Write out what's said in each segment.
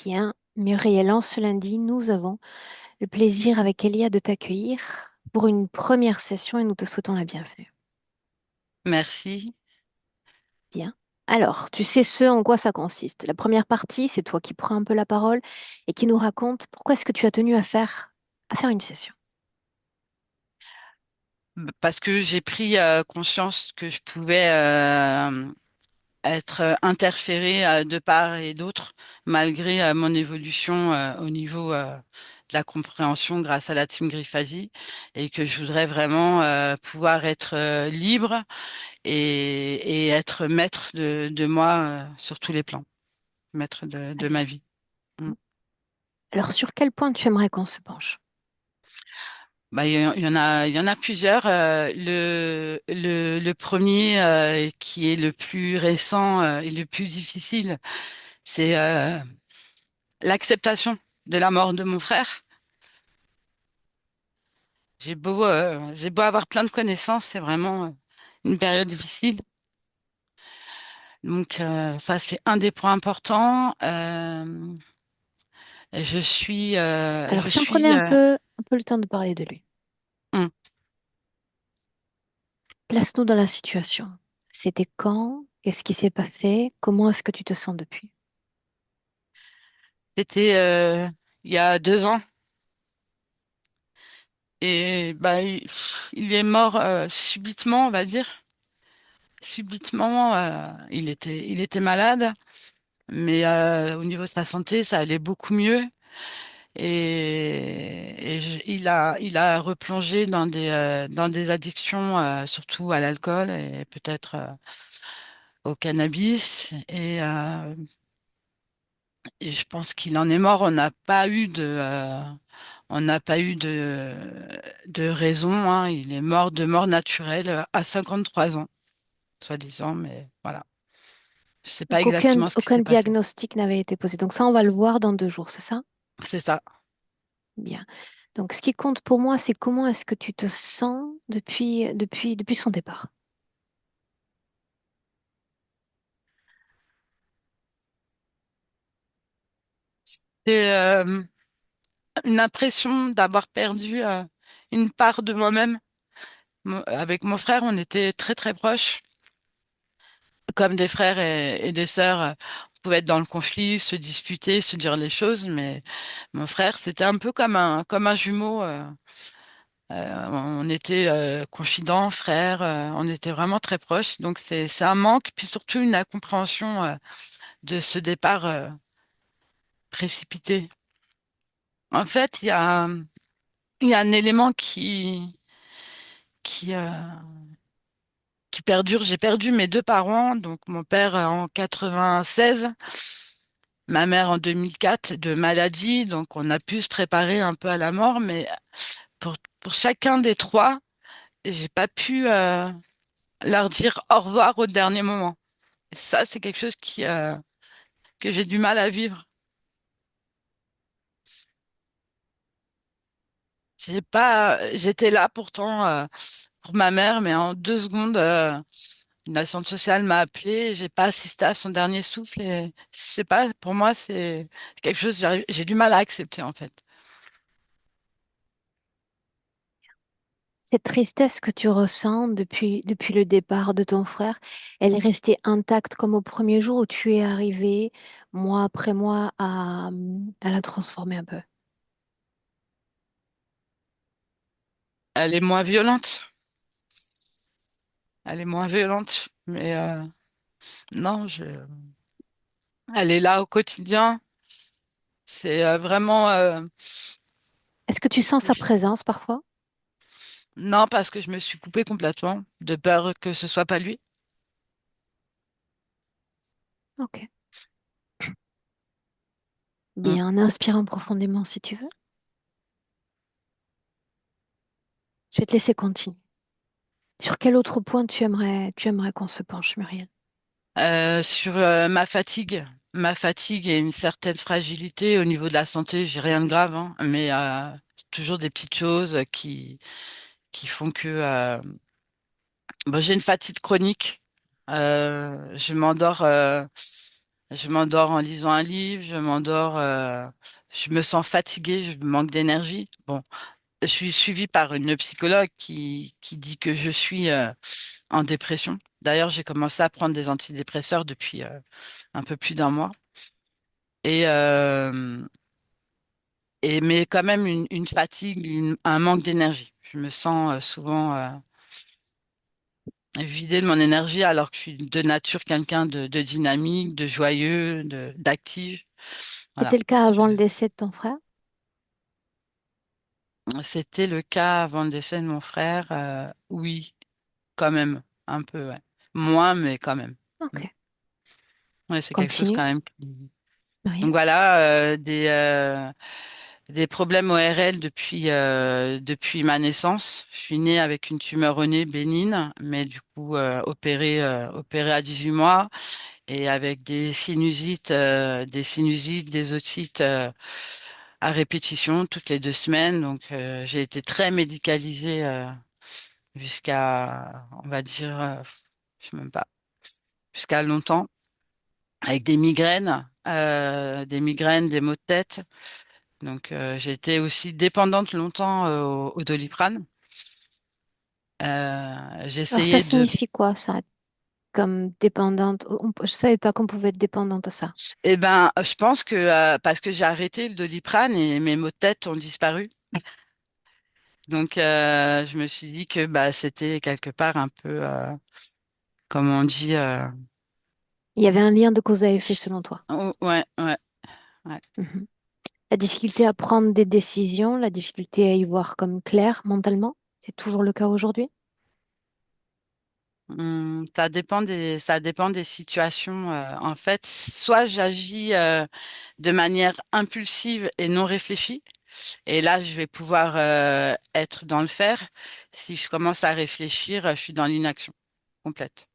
Bien, Muriel, en ce lundi, nous avons le plaisir avec Elia de t'accueillir pour une première session et nous te souhaitons la bienvenue. Merci. Bien. Alors, tu sais ce en quoi ça consiste. La première partie, c'est toi qui prends un peu la parole et qui nous raconte pourquoi est-ce que tu as tenu à faire une session. Parce que j'ai pris conscience que je pouvais être interférée de part et d'autre malgré mon évolution au niveau de la compréhension grâce à la team Griffasie et que je voudrais vraiment pouvoir être libre et être maître de moi sur tous les plans, maître Très de ma bien. vie. Mm. Alors, sur quel point tu aimerais qu'on se penche? Bah, il y en a plusieurs. Le premier qui est le plus récent et le plus difficile, c'est l'acceptation de la mort de mon frère. J'ai beau avoir plein de connaissances, c'est vraiment une période difficile. Donc ça, c'est un des points importants. Alors, Je si on prenait suis. un peu le temps de parler de lui. Hum. Place-nous dans la situation. C'était quand? Qu'est-ce qui s'est passé? Comment est-ce que tu te sens depuis? C'était il y a 2 ans. Et bah, il est mort subitement, on va dire. Subitement, il était malade, mais au niveau de sa santé, ça allait beaucoup mieux. Il a replongé dans des addictions, surtout à l'alcool et peut-être au cannabis. Et je pense qu'il en est mort. On n'a pas eu de raison, hein. Il est mort de mort naturelle à 53 ans, soi-disant, mais voilà. Je sais pas Donc aucun, exactement ce qui aucun s'est passé. diagnostic n'avait été posé. Donc ça, on va le voir dans 2 jours, c'est ça? C'est ça. Bien. Donc ce qui compte pour moi, c'est comment est-ce que tu te sens depuis son départ. C'est une impression d'avoir perdu une part de moi-même. Avec mon frère, on était très très proches, comme des frères et des sœurs. On pouvait être dans le conflit, se disputer, se dire les choses, mais mon frère, c'était un peu comme un jumeau. On était confidents, frères, on était vraiment très proches. Donc c'est un manque, puis surtout une incompréhension de ce départ précipité. En fait, il y a un élément qui, euh, qui perdure. J'ai perdu mes deux parents, donc mon père en 96, ma mère en 2004 de maladie. Donc on a pu se préparer un peu à la mort, mais pour chacun des trois, j'ai pas pu leur dire au revoir au dernier moment. Et ça, c'est quelque chose que j'ai du mal à vivre. J'étais là pourtant pour ma mère, mais en 2 secondes, une assistante sociale m'a appelée. J'ai pas assisté à son dernier souffle et je sais pas. Pour moi, c'est quelque chose. J'ai du mal à accepter en fait. Cette tristesse que tu ressens depuis le départ de ton frère, elle est restée intacte comme au premier jour où tu es arrivé, mois après mois, à la transformer un peu. Elle est moins violente. Elle est moins violente, mais non, elle est là au quotidien. C'est vraiment Est-ce que tu sens sa présence parfois? non parce que je me suis coupée complètement de peur que ce soit pas lui. Ok. Mm. Bien, en inspirant profondément si tu veux. Je vais te laisser continuer. Sur quel autre point tu aimerais qu'on se penche, Muriel? Sur ma fatigue et une certaine fragilité au niveau de la santé, j'ai rien de grave, hein, mais toujours des petites choses qui font que bon, j'ai une fatigue chronique. Je m'endors. Je m'endors en lisant un livre, je m'endors, je me sens fatiguée, je manque d'énergie. Bon, je suis suivie par une psychologue qui dit que je suis en dépression. D'ailleurs, j'ai commencé à prendre des antidépresseurs depuis un peu plus d'un mois. Et, mais quand même une fatigue, un manque d'énergie. Je me sens souvent vidée de mon énergie alors que je suis de nature quelqu'un de dynamique, de joyeux, d'actif. C'était Voilà. le cas avant le décès de ton frère? C'était le cas avant le décès de mon frère. Oui, quand même, un peu, ouais. Moins, mais quand même. Ok, Mm. Ouais, c'est quelque chose continue. quand même Rien. Donc voilà, des problèmes ORL depuis ma naissance. Je suis née avec une tumeur au nez bénigne, mais du coup opérée à 18 mois et avec des otites à répétition toutes les 2 semaines. Donc j'ai été très médicalisée jusqu'à, on va dire, je sais même pas, jusqu'à longtemps, avec des migraines, des maux de tête. Donc, j'ai été aussi dépendante longtemps au Doliprane. J'ai Alors ça essayé de... signifie quoi ça, comme dépendante? Je savais pas qu'on pouvait être dépendante à ça. Eh ben, je pense que parce que j'ai arrêté le Doliprane et mes maux de tête ont disparu. Donc, je me suis dit que bah, c'était quelque part un peu, comme on dit, Il y avait un lien de cause à effet selon toi. oh, ouais, ouais, ouais. Mhm. La difficulté à prendre des décisions, la difficulté à y voir comme clair mentalement, c'est toujours le cas aujourd'hui. Ça dépend des situations. En fait, soit j'agis de manière impulsive et non réfléchie. Et là, je vais pouvoir être dans le faire. Si je commence à réfléchir, je suis dans l'inaction complète.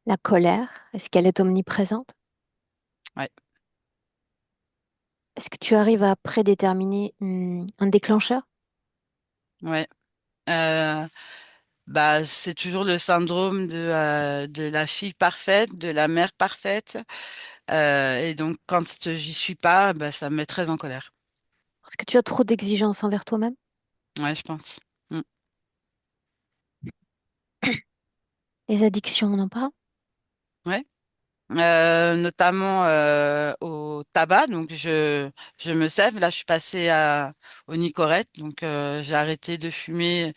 La colère, est-ce qu'elle est omniprésente? Ouais, Est-ce que tu arrives à prédéterminer un déclencheur? ouais. Euh, Bah, c'est toujours le syndrome de la fille parfaite, de la mère parfaite. Et donc, quand j'y suis pas, bah, ça me met très en colère. Est-ce que tu as trop d'exigences envers toi-même? Ouais, je pense. Mm. Les addictions, on en parle? Ouais. Notamment au tabac. Donc, je me sève. Là, je suis passée au Nicorette. Donc, j'ai arrêté de fumer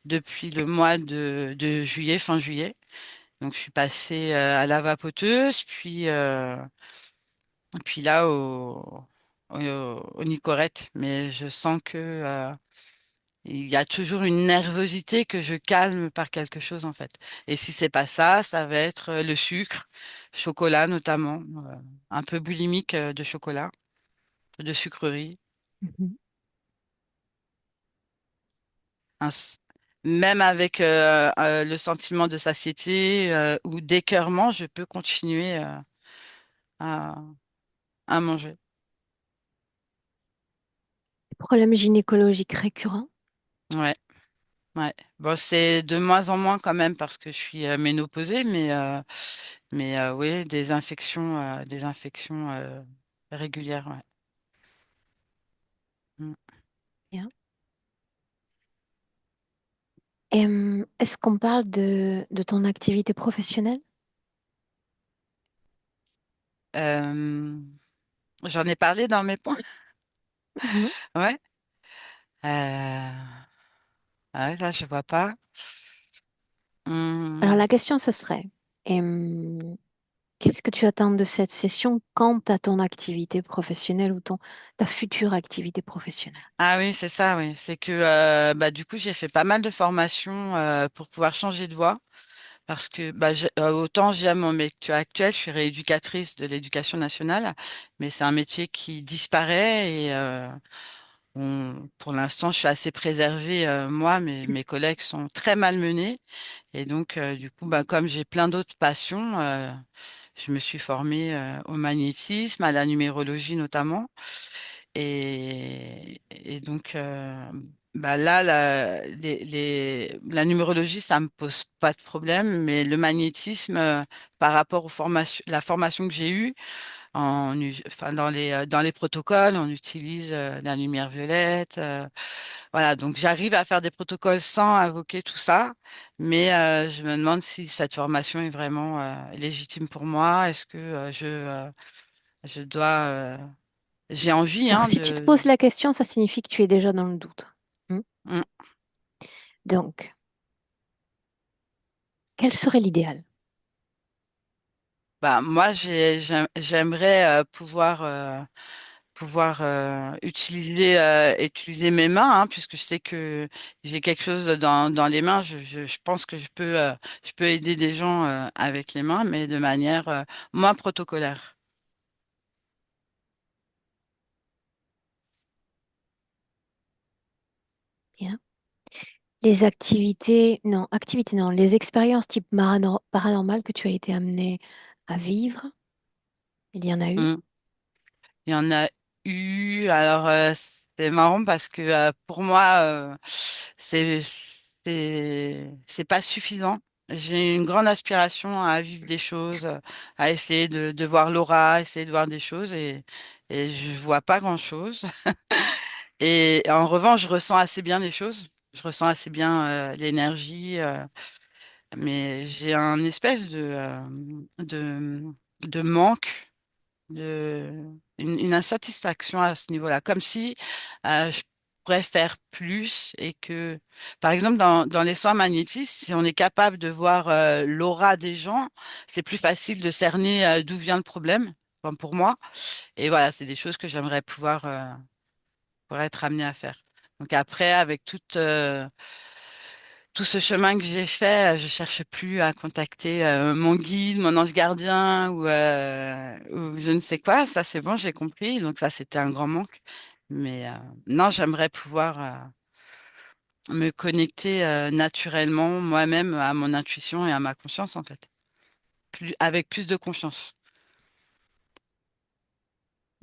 depuis le mois de juillet, fin juillet. Donc, je suis passée à la vapoteuse, puis là au Nicorette. Mais je sens que il y a toujours une nervosité que je calme par quelque chose en fait. Et si c'est pas ça, ça va être le sucre, chocolat notamment, un peu boulimique de chocolat, de sucrerie. Mhm. Un s- Même avec le sentiment de satiété ou d'écœurement, je peux continuer à, à manger. Problèmes gynécologiques récurrents? Ouais, ouais. Bon, c'est de moins en moins quand même parce que je suis ménopausée, mais oui, des infections régulières. Ouais. Mm. Bien. Est-ce qu'on parle de ton activité professionnelle? Euh, J'en ai parlé dans mes points. Mhm. Ouais. Ouais, là, je vois pas. Alors Hum. la question ce serait, euh, qu'est-ce que tu attends de cette session quant à ton activité professionnelle ou ta future activité professionnelle? Ah oui, c'est ça, oui. C'est que bah, du coup, j'ai fait pas mal de formations pour pouvoir changer de voie. Parce que bah, autant j'aime mon métier actuel, je suis rééducatrice de l'éducation nationale, mais c'est un métier qui disparaît et pour l'instant, je suis assez préservée, moi, mais mes collègues sont très malmenés. Et donc, du coup, bah, comme j'ai plein d'autres passions, je me suis formée au magnétisme, à la numérologie notamment. Et donc, Bah là, la numérologie, ça me pose pas de problème, mais le magnétisme, par rapport aux formations, la formation que j'ai eue, enfin, dans les protocoles, on utilise la lumière violette. Voilà, donc j'arrive à faire des protocoles sans invoquer tout ça, mais je me demande si cette formation est vraiment légitime pour moi. Est-ce que je dois... j'ai envie, Alors, hein, si tu te poses la question, ça signifie que tu es déjà dans le doute. Hmm. Mm. Donc, quel serait l'idéal? Bah, moi, j'aimerais pouvoir utiliser mes mains, hein, puisque je sais que j'ai quelque chose dans les mains. Je pense que je peux aider des gens avec les mains, mais de manière moins protocolaire. Bien. Activités non, les expériences type paranormales que tu as été amené à vivre, il y en a eu. Mm. Il y en a eu. Alors, c'est marrant parce que pour moi, c'est pas suffisant. J'ai une grande aspiration à vivre des choses, à essayer de voir l'aura, essayer de voir des choses et je vois pas grand-chose. Et en revanche, je ressens assez bien les choses. Je ressens assez bien l'énergie, mais j'ai un espèce de, de manque de une insatisfaction à ce niveau-là, comme si je pourrais faire plus et que, par exemple, dans les soins magnétiques, si on est capable de voir l'aura des gens, c'est plus facile de cerner d'où vient le problème, comme pour moi. Et voilà, c'est des choses que j'aimerais pouvoir être amené à faire. Donc après, avec tout ce chemin que j'ai fait, je cherche plus à contacter mon guide, mon ange gardien ou je ne sais quoi. Ça, c'est bon, j'ai compris. Donc ça, c'était un grand manque. Mais non, j'aimerais pouvoir me connecter naturellement moi-même à mon intuition et à ma conscience, en fait. Avec plus de confiance.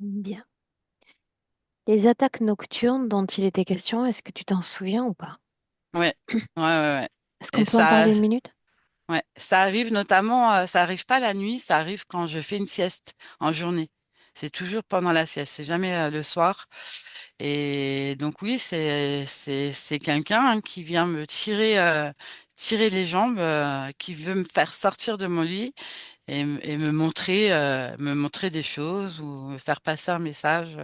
Bien. Les attaques nocturnes dont il était question, est-ce que tu t'en souviens ou pas? Ouais, ouais, ouais, ouais. Est-ce Et qu'on peut en parler une minute? ouais, ça arrive notamment, ça arrive pas la nuit, ça arrive quand je fais une sieste en journée. C'est toujours pendant la sieste, c'est jamais le soir. Et donc oui, c'est quelqu'un hein, qui vient me tirer les jambes, qui veut me faire sortir de mon lit et me montrer des choses ou me faire passer un message.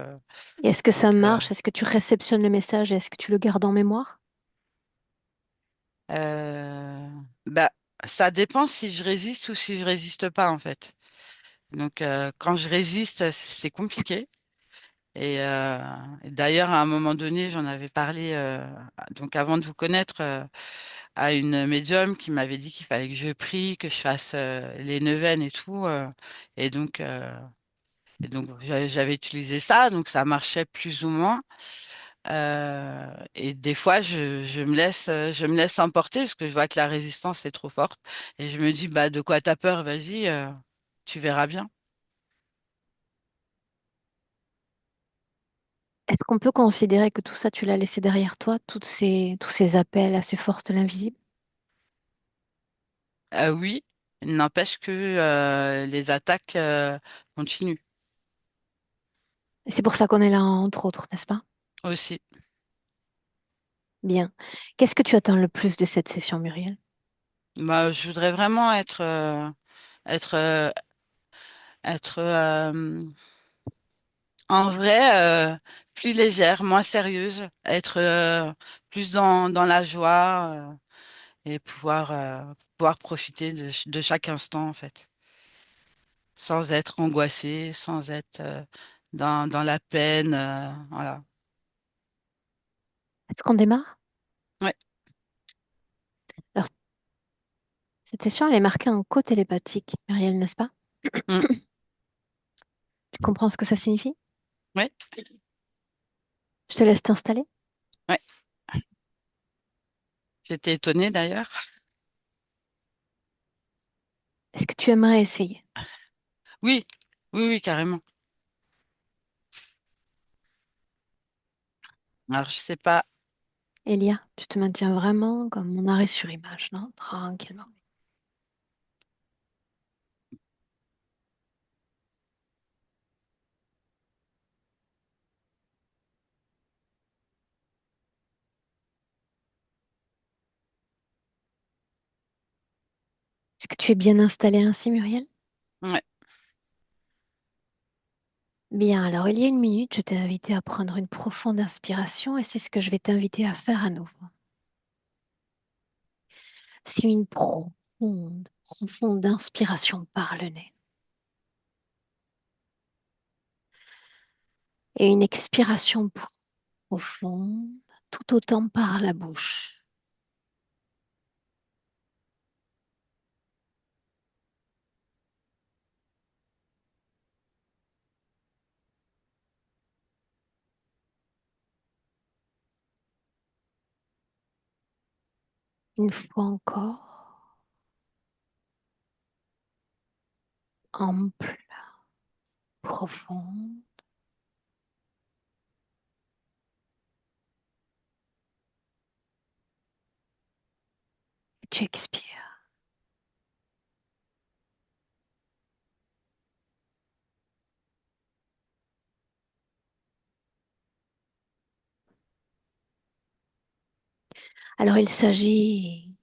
Et est-ce que ça Donc marche? Est-ce que tu réceptionnes le message? Est-ce que tu le gardes en mémoire? euh, bah ça dépend si je résiste ou si je résiste pas en fait. Donc quand je résiste, c'est compliqué. Et d'ailleurs, à un moment donné, j'en avais parlé, donc avant de vous connaître, à une médium qui m'avait dit qu'il fallait que je prie, que je fasse les neuvaines et tout. Et donc j'avais utilisé ça, donc ça marchait plus ou moins. Et des fois, je me laisse emporter parce que je vois que la résistance est trop forte. Et je me dis, bah, de quoi t'as peur? Vas-y, tu verras bien. Est-ce qu'on peut considérer que tout ça, tu l'as laissé derrière toi, tous ces appels à ces forces de l'invisible? Oui, n'empêche que les attaques continuent Et c'est pour ça qu'on est là, entre autres, n'est-ce pas? aussi. Bien. Qu'est-ce que tu attends le plus de cette session, Muriel? Bah, je voudrais vraiment être, euh, être en vrai plus légère, moins sérieuse, être plus dans la joie et pouvoir profiter de chaque instant en fait, sans être angoissée, sans être dans la peine. Voilà. Est-ce qu'on démarre? Ouais. Alors, cette session, elle est marquée en co-télépathique, Muriel, n'est-ce pas? Mm. Tu comprends ce que ça signifie? Ouais. Je te laisse t'installer. Ouais. J'étais étonnée d'ailleurs. Est-ce que tu aimerais essayer? Oui, oui, oui, carrément. Alors, je sais pas. Elia, tu te maintiens vraiment comme mon arrêt sur image, non? Tranquillement. Est-ce que tu es bien installé ainsi, Muriel? Ouais, Bien, alors il y a une minute, je t'ai invité à prendre une profonde inspiration et c'est ce que je vais t'inviter à faire à nouveau. C'est une profonde, profonde inspiration par le nez et une expiration profonde tout autant par la bouche. Une fois encore, ample, profonde, et tu expires. Alors il s'agit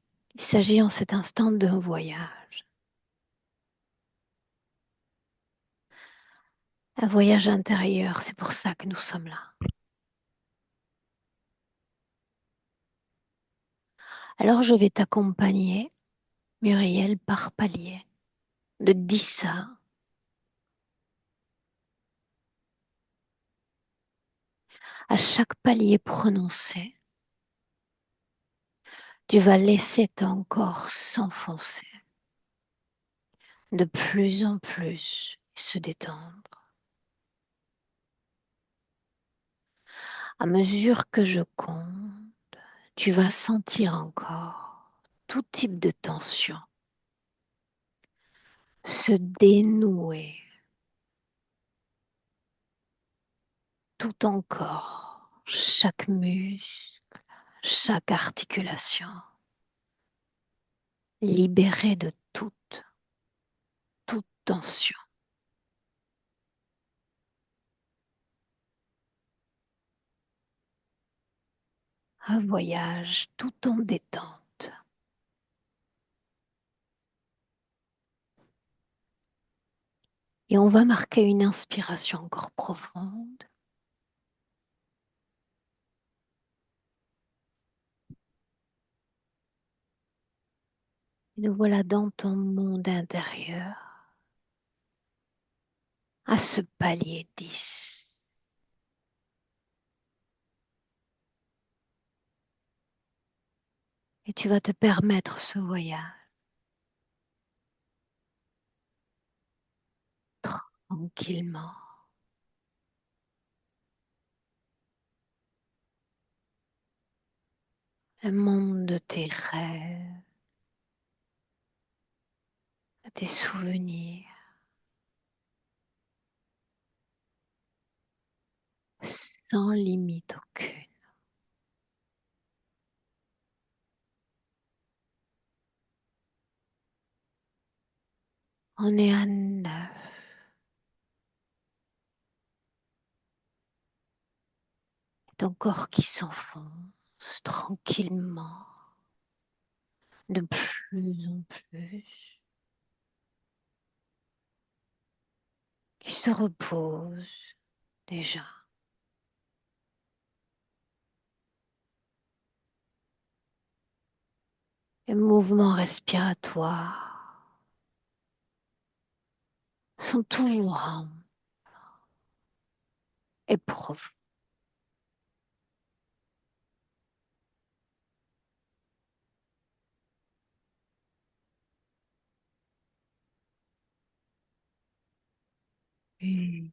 en cet instant d'un voyage. Un voyage intérieur, c'est pour ça que nous sommes là. Alors je vais t'accompagner, Muriel, par palier, de 10 à 1. À chaque palier prononcé, tu vas laisser ton corps s'enfoncer de plus en plus et se détendre. À mesure que je compte, tu vas sentir encore tout type de tension se dénouer tout ton corps, chaque muscle, chaque articulation, libérée de toute tension. Un voyage tout en détente. Et on va marquer une inspiration encore profonde. Et nous voilà dans ton monde intérieur, à ce palier 10. Et tu vas te permettre ce voyage tranquillement. Le monde de tes rêves, de tes souvenirs, sans limite aucune. On est à 9. Ton corps qui s'enfonce tranquillement, de plus en plus, qui se repose déjà. Les mouvements respiratoires sont toujours amples et profonds. Huit,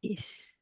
fils.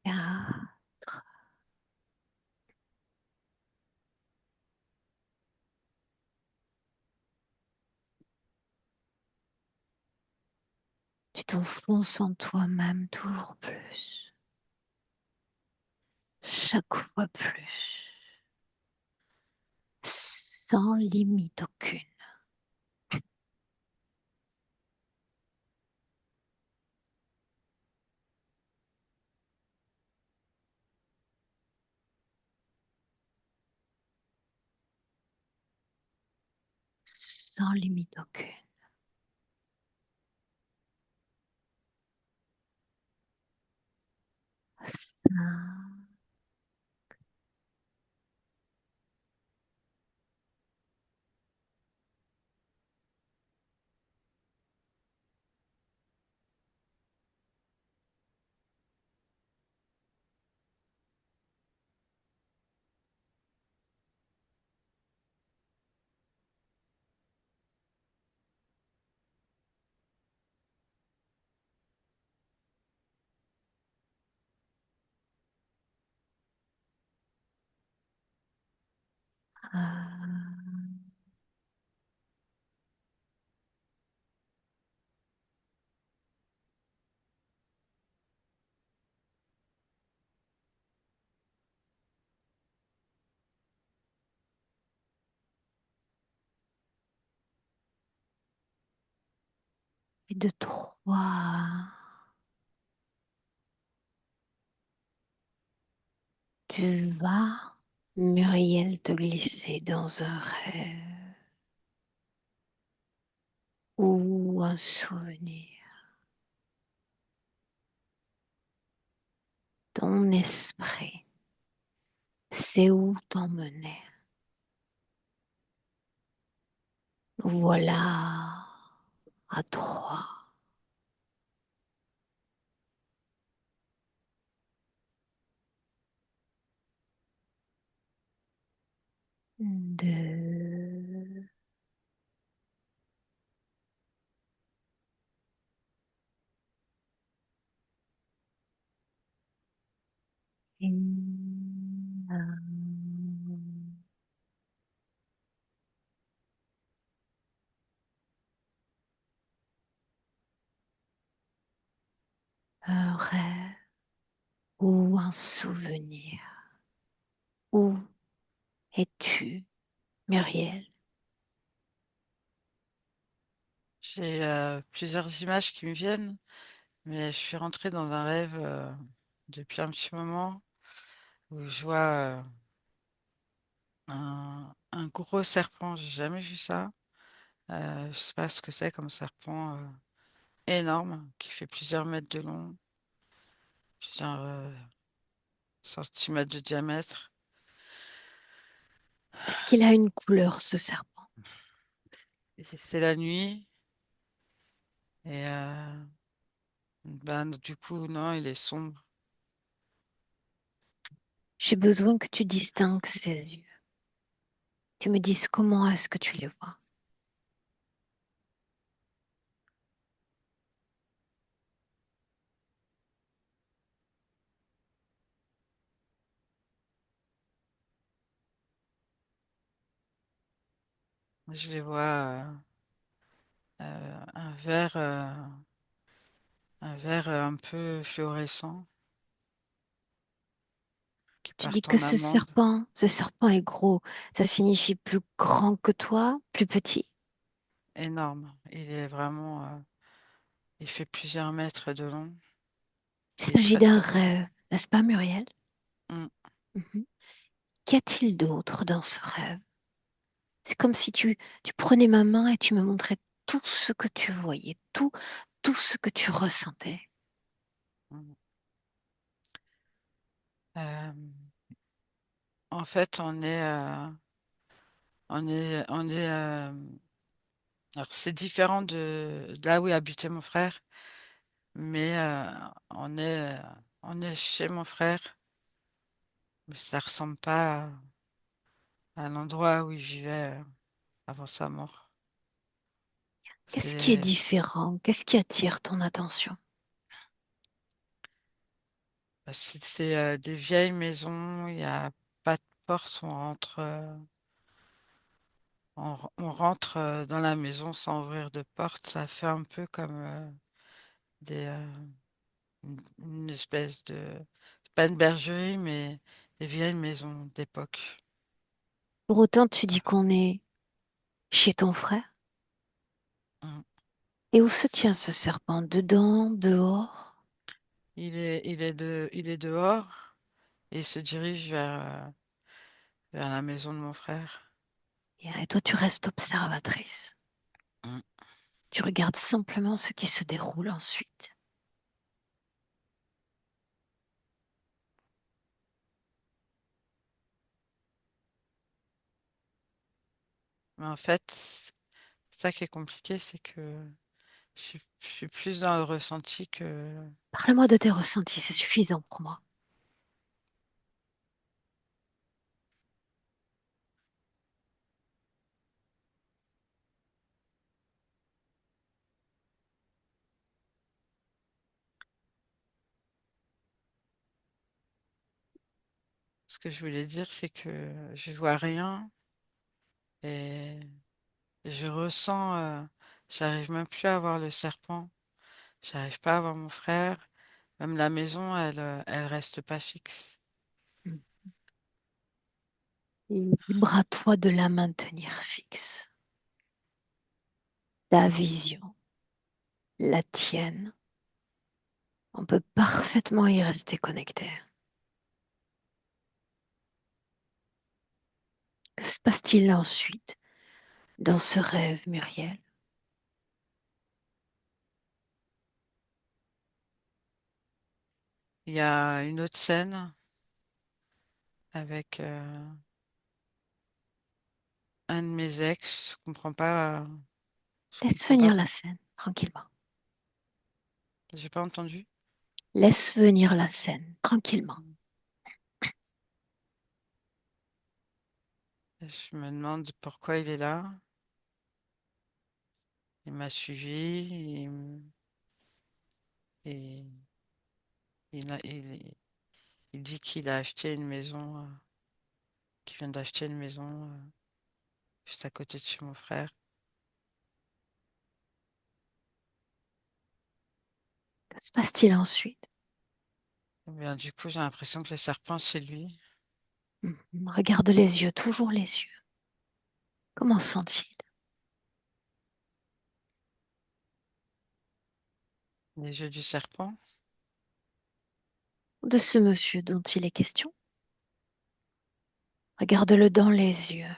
Quatre. Tu t'enfonces en toi-même toujours plus, chaque fois plus, sans limite aucune, sans limite aucune. Cinq, et de trois, tu vas, Muriel, te glisser dans un rêve ou un souvenir. Ton esprit sait où t'emmener. Voilà, à trois, deux, un. Un rêve ou un souvenir. Où es-tu, Muriel? J'ai plusieurs images qui me viennent, mais je suis rentrée dans un rêve depuis un petit moment où je vois un gros serpent. J'ai jamais vu ça. Je sais pas ce que c'est comme serpent énorme qui fait plusieurs mètres de long, plusieurs centimètres de diamètre. Est-ce qu'il a une couleur, ce serpent? Et c'est la nuit et ben, du coup, non, il est sombre. J'ai besoin que tu distingues ses yeux. Tu me dises comment est-ce que tu les vois. Je les vois un vert un peu fluorescent. qui Tu dis partent que en amande. ce serpent est gros. Ça signifie plus grand que toi, plus petit. Énorme. Il est vraiment, il fait plusieurs mètres de long. Il Il est s'agit très d'un très gros. rêve, n'est-ce pas, Muriel? Mm. Mhm. Qu'y a-t-il d'autre dans ce rêve? C'est comme si tu prenais ma main et tu me montrais tout ce que tu voyais, tout ce que tu ressentais. Mm. Euh, En fait, alors c'est différent de là où habitait mon frère, mais on est chez mon frère, mais ça ressemble pas à l'endroit où il vivait avant sa mort. Qu'est-ce qui est C'est, différent? Qu'est-ce qui attire ton attention? c'est des vieilles maisons, il n'y a pas de porte, on rentre dans la maison sans ouvrir de porte. Ça fait un peu comme des, une espèce de, c'est pas une bergerie, mais des vieilles maisons d'époque. Pour autant, tu dis qu'on est chez ton frère. Mm. Et où se tient ce serpent? Dedans, dehors? Il est dehors et il se dirige vers la maison de mon frère. Et toi, tu restes observatrice. Mm. Tu regardes simplement ce qui se déroule ensuite. Mais en fait, ça qui est compliqué, c'est que je suis plus dans le ressenti que Parle-moi de tes ressentis, c'est suffisant pour moi. ce que je voulais dire, c'est que je vois rien et je ressens, j'arrive même plus à voir le serpent, j'arrive pas à voir mon frère, même la maison, elle reste pas fixe. Libre à toi de la maintenir fixe. Ta vision, la tienne, on peut parfaitement y rester connecté. Que se passe-t-il ensuite dans ce rêve, Muriel? Il y a une autre scène avec un de mes ex, je Laisse comprends pas, venir la scène, tranquillement. j'ai pas entendu. Laisse venir la scène, tranquillement. Je me demande pourquoi il est là. Il m'a suivi et il dit qu'il a acheté une maison, qu'il vient d'acheter une maison juste à côté de chez mon frère. Que se passe-t-il ensuite? Eh bien, du coup, j'ai l'impression que le serpent, c'est lui. Regarde les yeux, toujours les yeux. Comment sont-ils? Les yeux du serpent. De ce monsieur dont il est question. Regarde-le dans les yeux.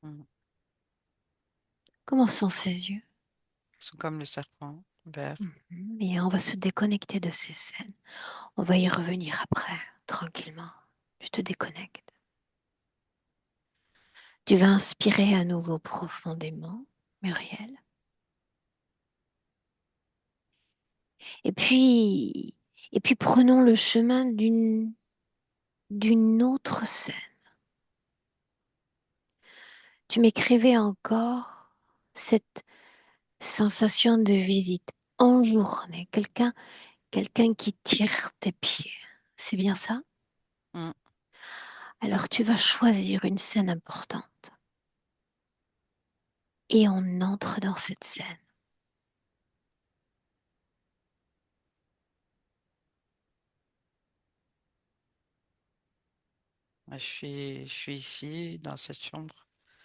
Mm. Comment sont ses yeux? Ils sont comme le serpent, vert. Et on va se déconnecter de ces scènes. On va y revenir après, tranquillement. Tu te déconnectes. Tu vas inspirer à nouveau profondément, Muriel. Et puis, et puis prenons le chemin d'une autre scène. Tu m'écrivais encore cette sensation de visite en journée, quelqu'un qui tire tes pieds. C'est bien ça? Mm. Alors tu vas choisir une scène importante et on entre dans cette scène. Je suis ici, dans cette chambre,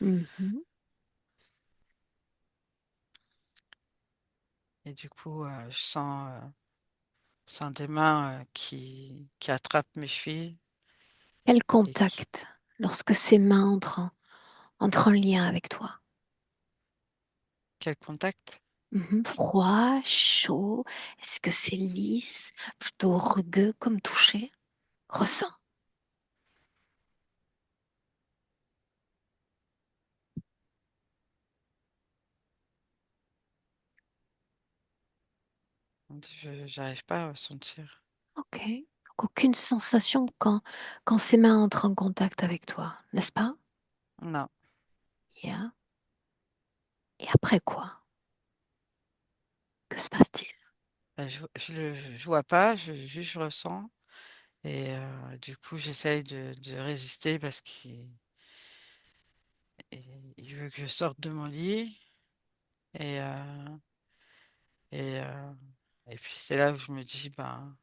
Mhm. et du coup, je sens des mains qui attrapent mes chevilles Quel et qui... contact lorsque ses mains entrent en lien avec toi? Quel contact? Mhm. Froid, chaud, est-ce que c'est lisse, plutôt rugueux comme toucher? Ressens. J'arrive pas à ressentir. Ok. Donc, aucune sensation quand ses mains entrent en contact avec toi, n'est-ce pas? Non. Yeah. Et après quoi? Que se passe-t-il? Je vois pas, juste je ressens. Et du coup, j'essaye de résister parce il veut que je sorte de mon lit. Et, euh, et, euh, et puis c'est là où je me dis, ben,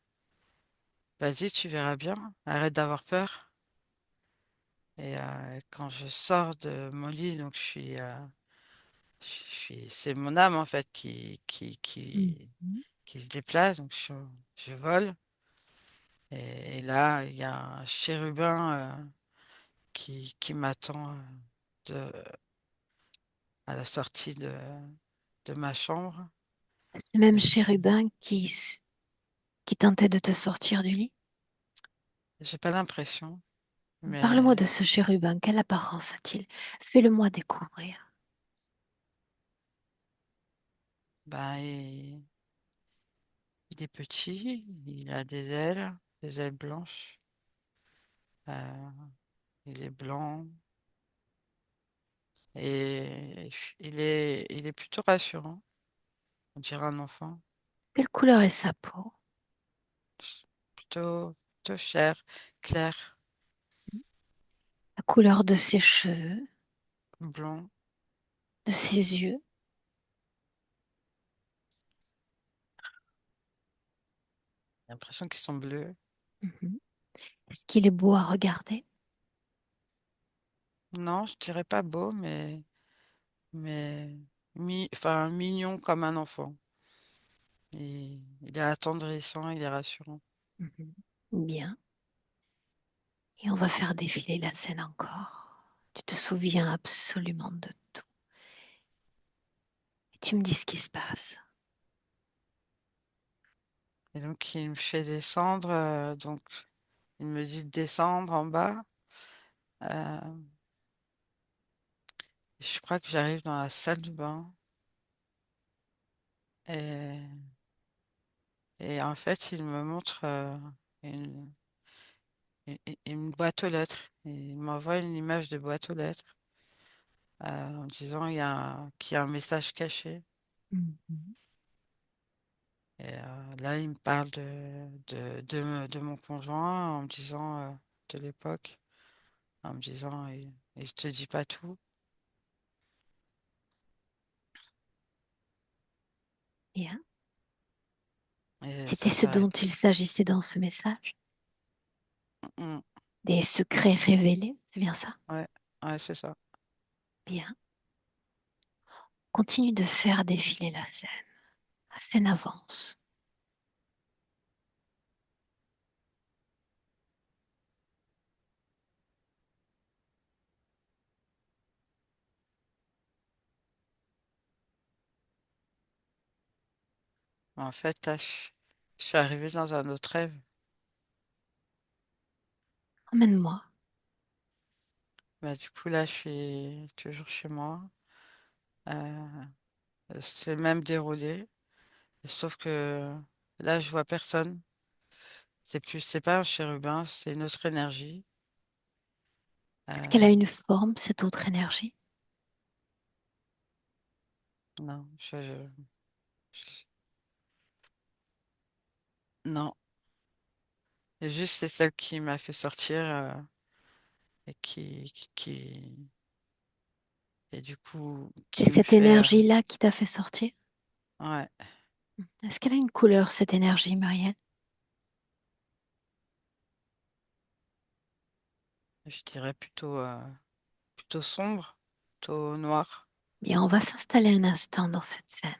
vas-y, tu verras bien, arrête d'avoir peur. Et quand je sors de mon lit, donc c'est mon âme en fait Mhm. qui se déplace, donc je vole. Et là, il y a un chérubin qui m'attend à la sortie de ma chambre. Ce même Et puis, chérubin qui tentait de te sortir du lit? j'ai pas l'impression, Parle-moi mais de ce chérubin. Quelle apparence a-t-il? Fais-le-moi découvrir. ben, il est petit, il a des ailes blanches. euh, il est blanc et il est plutôt rassurant. On dirait un enfant, Quelle couleur est sa peau? plutôt cher, clair, La couleur de ses cheveux, blond. de ses yeux? J'ai l'impression qu'ils sont bleus. Mhm. Est-ce qu'il est beau à regarder? Non, je dirais pas beau, mais enfin, mignon comme un enfant. Il est attendrissant, il est rassurant. Mhm. Bien. Et on va faire défiler la scène encore. Tu te souviens absolument de tout. Et tu me dis ce qui se passe. Et donc, il me fait descendre. Donc, il me dit de descendre en bas. Euh, je crois que j'arrive dans la salle de bain. Et, et en fait, il me montre une, une boîte aux lettres. Il m'envoie une image de boîte aux lettres en disant qu'il y a un message caché. Mhm. Et là, il me parle de mon conjoint en me disant de l'époque, en me disant, il te dit pas tout. Bien. Et C'était ça ce dont s'arrête. il s'agissait dans ce message. Mm, Des secrets révélés, c'est bien ça? ouais, ouais, c'est ça. Bien. Continue de faire défiler la scène. La scène avance. En fait, là, je suis arrivée dans un autre rêve. Emmène-moi. Bah, du coup, là, je suis toujours chez moi. Euh, c'est le même déroulé. Sauf que là, je vois personne. C'est pas un chérubin, c'est une autre énergie. Est-ce qu'elle a Euh, une forme, cette autre énergie? non, non. Et juste, c'est celle qui m'a fait sortir et et du coup, C'est qui me cette fait, énergie-là qui t'a fait sortir? ouais, Est-ce qu'elle a une couleur, cette énergie, Muriel? Je dirais plutôt sombre, plutôt noir. Bien, on va s'installer un instant dans cette scène.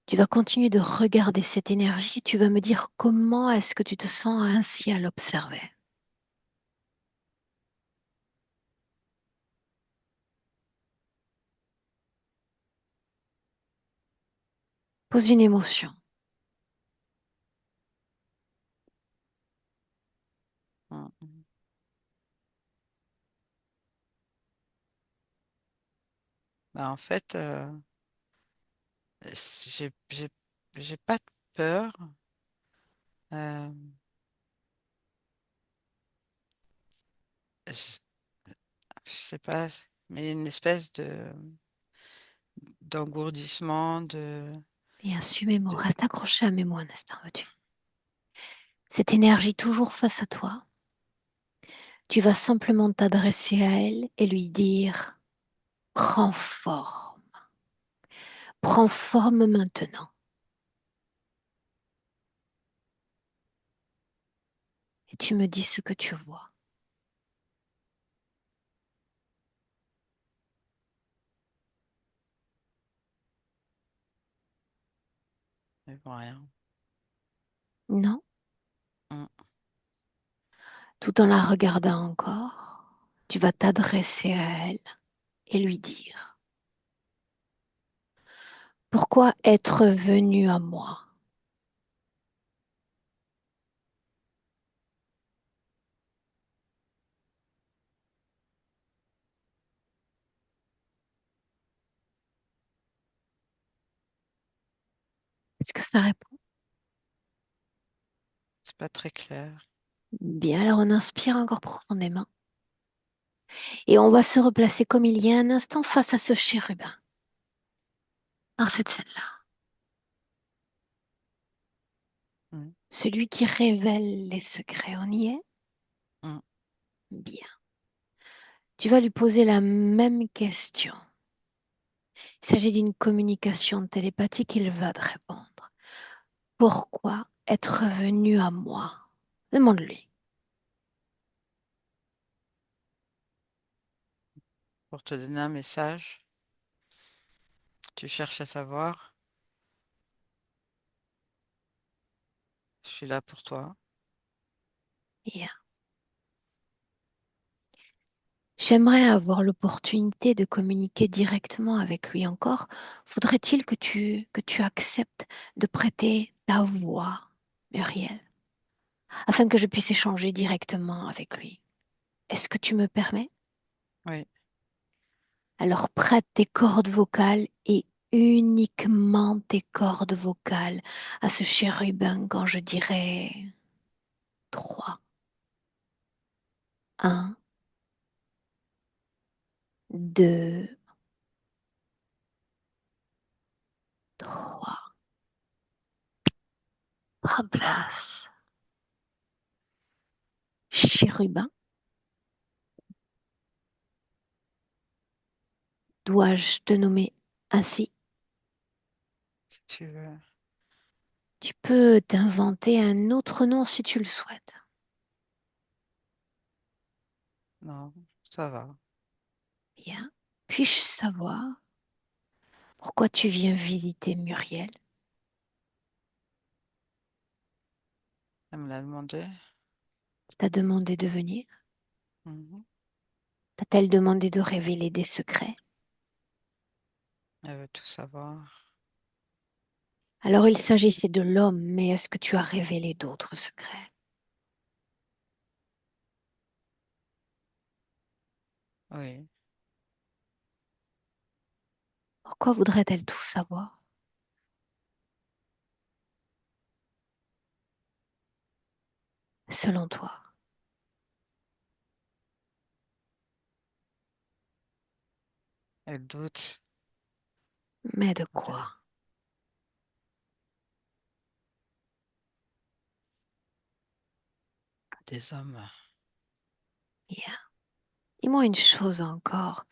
Tu vas continuer de regarder cette énergie et tu vas me dire comment est-ce que tu te sens ainsi à l'observer. Pose une émotion. Mm. Bah, en fait, j'ai, j'ai, j'ai pas de peur. euh, je, je sais pas, mais une espèce d'engourdissement, Bien, suis mes mots. de, Reste accroché à mes mots un instant, veux-tu? Cette énergie toujours face à toi, tu vas simplement t'adresser à elle et lui dire, prends forme. Prends forme maintenant. Et tu me dis ce que tu vois. de rien. Non? Mm. Tout en la regardant encore, tu vas t'adresser à elle et lui dire, pourquoi être venu à moi? Est-ce que ça répond? C'est pas très clair. Bien, alors on inspire encore profondément et on va se replacer comme il y a un instant face à ce chérubin, dans cette scène-là. Mm. Celui qui révèle les secrets, on y est? Mm. Bien. Tu vas lui poser la même question. Il s'agit d'une communication télépathique, il va te répondre. Pourquoi être venu à moi? Demande-lui. Pour te donner un message, tu cherches à savoir, je suis là pour toi. Bien. J'aimerais avoir l'opportunité de communiquer directement avec lui encore. Faudrait-il que tu acceptes de prêter ta voix, Muriel, afin que je puisse échanger directement avec lui? Est-ce que tu me permets? Oui, Alors prête tes cordes vocales et uniquement tes cordes vocales à ce chérubin quand je dirai 3, 1, 2, 3. Prends place. Chérubin, dois-je te nommer ainsi? si tu veux. Tu peux t'inventer un autre nom si tu le souhaites. Non, ça va. Bien. Puis-je savoir pourquoi tu viens visiter Muriel? Elle me l'a demandé. T'a demandé de venir? Mhm. T'a-t-elle demandé de révéler des secrets? Elle veut tout savoir. Alors il s'agissait de l'homme, mais est-ce que tu as révélé d'autres secrets? Oui, Pourquoi voudrait-elle tout savoir? Selon toi. elle doute Mais de quoi? de- des hommes. Bien. Dis-moi une chose encore,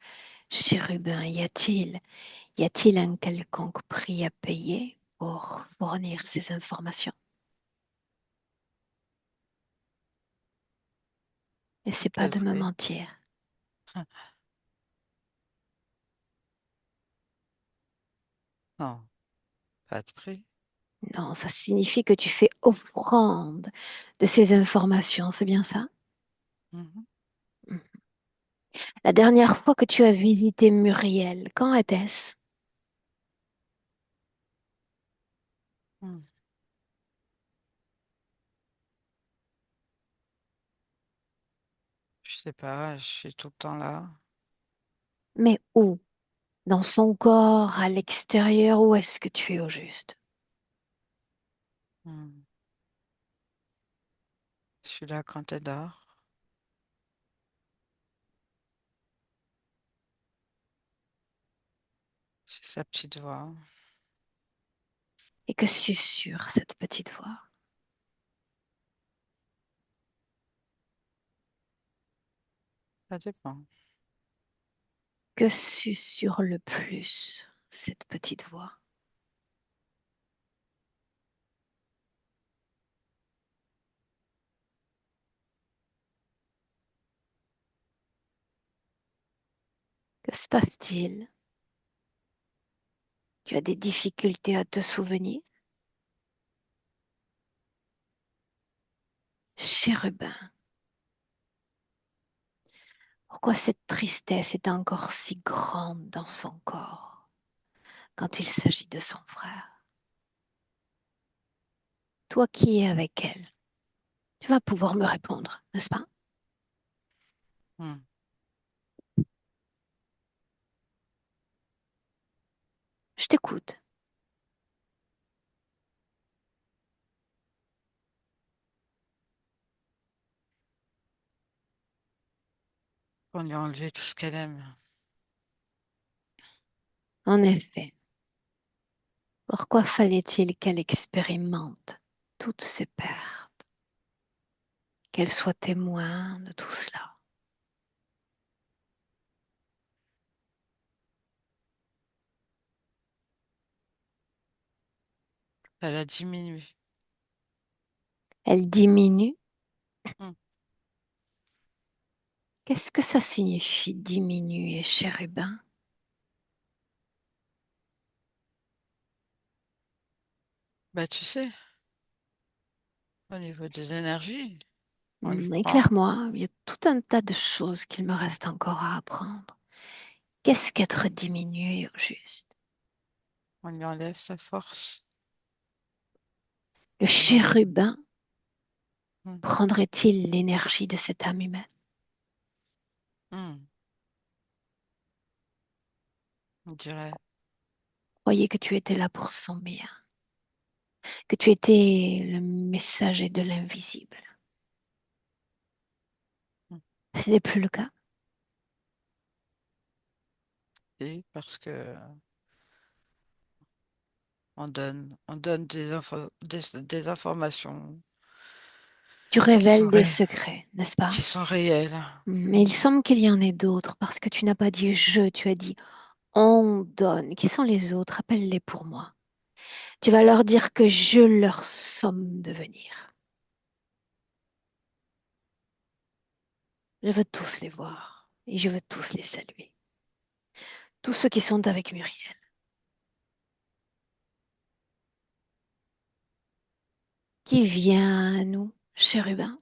chérubin, y a-t-il un quelconque prix à payer pour fournir ces informations? Essaie pas de me avouer. mentir. Non, pas de prix. Non, ça signifie que tu fais offrande de ces informations, c'est bien ça? Mhm. Mm. La dernière fois que tu as visité Muriel, quand était-ce? Mm. Je sais pas, je suis tout le temps là. Mais où? Dans son corps, à l'extérieur, où est-ce que tu es au juste? Mm. Je suis là quand elle dort. J'ai sa petite voix. Et que susurre cette petite voix? Ça dépend. Que susurre le plus cette petite voix? Que se passe-t-il? Tu as des difficultés à te souvenir? Chérubin, pourquoi cette tristesse est encore si grande dans son corps quand il s'agit de son frère? Toi qui es avec elle, tu vas pouvoir me répondre, n'est-ce pas? Mm. Je t'écoute. On lui a enlevé tout ce qu'elle aime. En effet, pourquoi fallait-il qu'elle expérimente toutes ces pertes, qu'elle soit témoin de tout cela? Elle a diminué. Elle diminue. Mm. Qu'est-ce que ça signifie diminuer, chérubin? Bah, tu sais, au niveau des énergies, on lui prend, Éclaire-moi, il y a tout un tas de choses qu'il me reste encore à apprendre. Qu'est-ce qu'être diminué au juste? on lui enlève sa force. Le On donne. chérubin Mm. prendrait-il l'énergie de cette âme humaine? Mm. On dirait. Croyez que tu étais là pour son bien, que tu étais le messager de l'invisible. Mm. Ce n'est plus le cas. Et parce que on donne des informations Tu qui sont, révèles des secrets, n'est-ce pas? qui sont réelles. Mais il Mm. semble qu'il y en ait d'autres parce que tu n'as pas dit je, tu as dit on donne. Qui sont les autres? Appelle-les pour moi. Tu vas leur dire que je leur somme de venir. Je veux tous les voir et je veux tous les saluer. Tous ceux qui sont avec Muriel. Qui vient à nous, chérubin?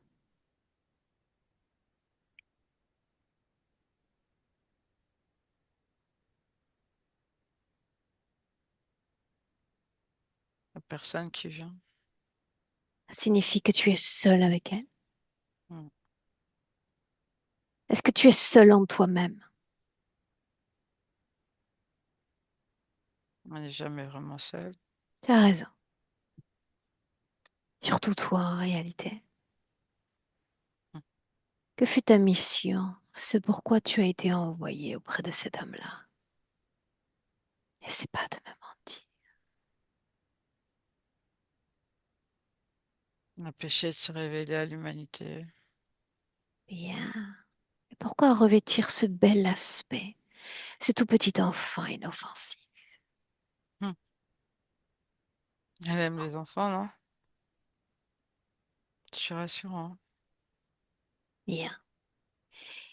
La personne qui vient. Ça signifie que tu es seul avec elle. Mm. Est-ce que tu es seul en toi-même? On n'est jamais vraiment seul. Tu as raison. Surtout toi en réalité. Mm. Que fut ta mission? C'est pourquoi tu as été envoyé auprès de cet homme-là. N'essaie pas de me mentir. Empêcher de se révéler à l'humanité. Bien. Et pourquoi revêtir ce bel aspect, ce tout petit enfant inoffensif? Mm. Elle aime les enfants, non? C'est rassurant. Bien.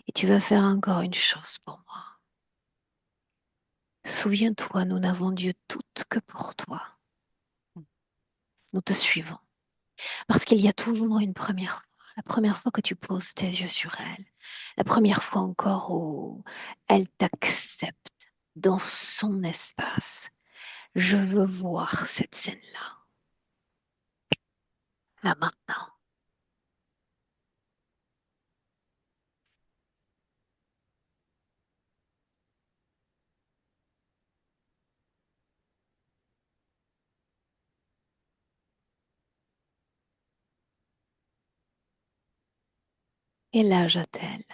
Et tu vas faire encore une chose pour moi. Souviens-toi, nous n'avons Dieu toutes que pour toi. Nous te suivons. Parce qu'il y a toujours une première fois. La première fois que tu poses tes yeux sur elle. La première fois encore où elle t'accepte dans son espace. Je veux voir cette scène-là. Là maintenant. Quel âge a-t-elle?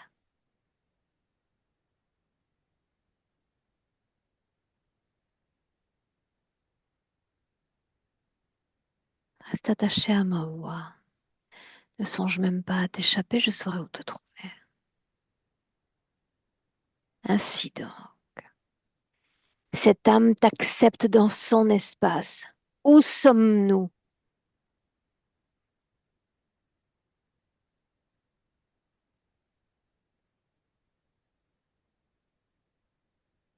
Reste attaché à ma voix. Ne songe même pas à t'échapper, je saurai où te trouver. Ainsi donc, cette âme t'accepte dans son espace. Où sommes-nous?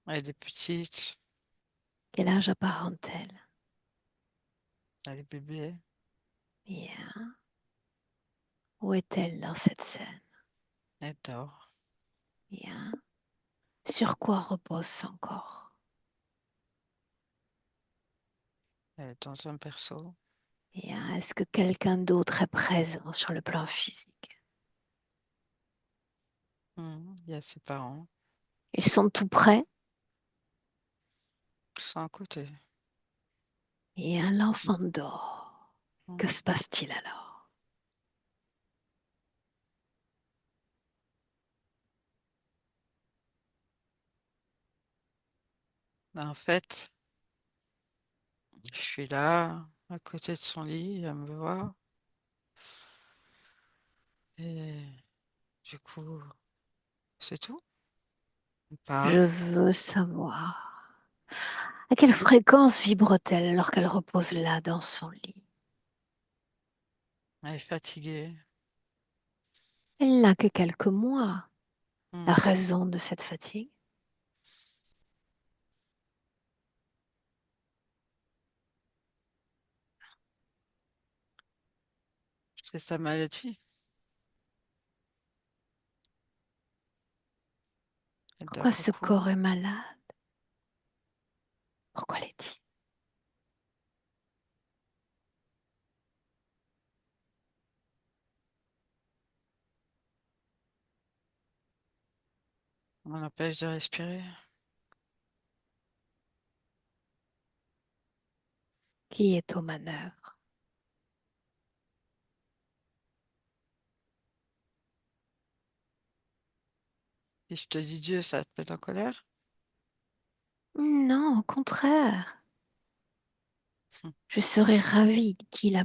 Elle est petite, Quel âge apparente-t-elle? elle est bébé, Bien. Où est-elle dans cette scène? elle dort. Bien. Sur quoi repose son corps? Elle est dans un berceau. Bien. Est-ce que quelqu'un d'autre est présent sur le plan physique? Il y a ses parents Ils sont tout près? qui sont à côté. Bien. L'enfant dort. Que Hmm. se passe-t-il alors? En fait, je suis là, à côté de son lit, elle me voit. Et du coup, c'est tout. On Je parle. veux savoir. À quelle fréquence vibre-t-elle alors qu'elle repose là dans son lit? Elle est fatiguée. Elle n'a que quelques mois. La Hmm. raison de cette fatigue? C'est sa maladie. Elle dort Pourquoi ce beaucoup. corps est malade? Pourquoi l'est-il? On l'empêche de respirer. Qui est aux manœuvres? Si je te dis Dieu, ça te met en colère? Non, au contraire. Hmm. Je serais ravie qu'il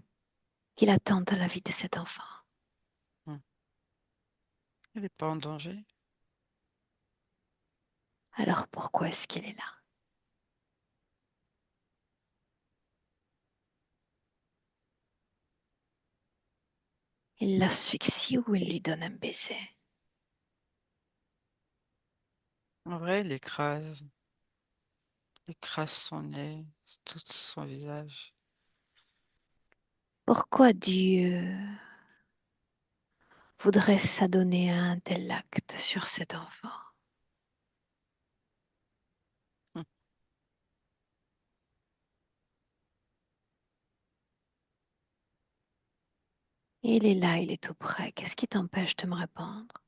attente à la vie de cet enfant. Hmm. Elle n'est pas en danger. Alors pourquoi est-ce qu'il est là? Il l'asphyxie ou il lui donne un baiser? En vrai, il écrase son nez, tout son visage. Pourquoi Dieu voudrait s'adonner à un tel acte sur cet enfant? Hmm. Il est là, il est tout près. Qu'est-ce qui t'empêche de me répondre?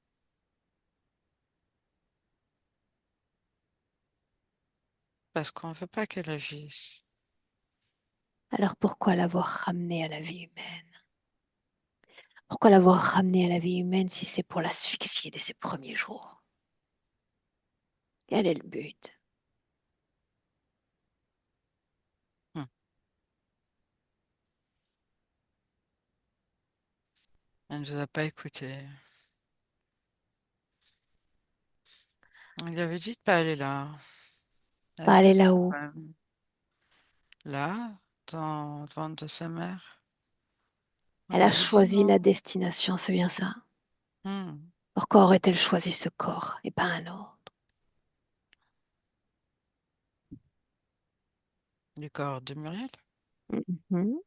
Parce qu'on ne veut pas qu'elle agisse. Alors pourquoi l'avoir ramené à la vie humaine? Pourquoi l'avoir ramené à la vie humaine si c'est pour l'asphyxier dès ses premiers jours? Quel est le but? Hmm. Elle ne nous a pas écoutés. On lui avait dit de pas aller là. Elle Pas avait aller d'autres là-haut. problèmes. Là, dans le ventre de sa mère, on Elle lui a avait dit choisi la non. destination, c'est bien ça. Hmm. Pourquoi aurait-elle choisi ce corps et pas un autre? Le corps de Muriel? Mhm.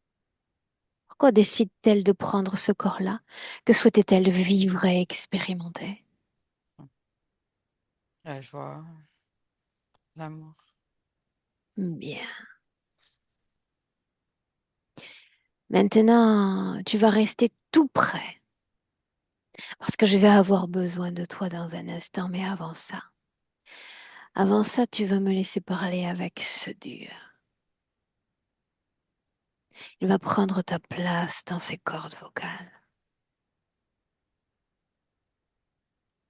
Pourquoi décide-t-elle de prendre ce corps-là? Que souhaitait-elle vivre et expérimenter? La joie, l'amour. Bien. Maintenant, tu vas rester tout près parce que je vais avoir besoin de toi dans un instant, mais avant ça, tu vas me laisser parler avec ce Dieu. Il va prendre ta place dans ses cordes vocales.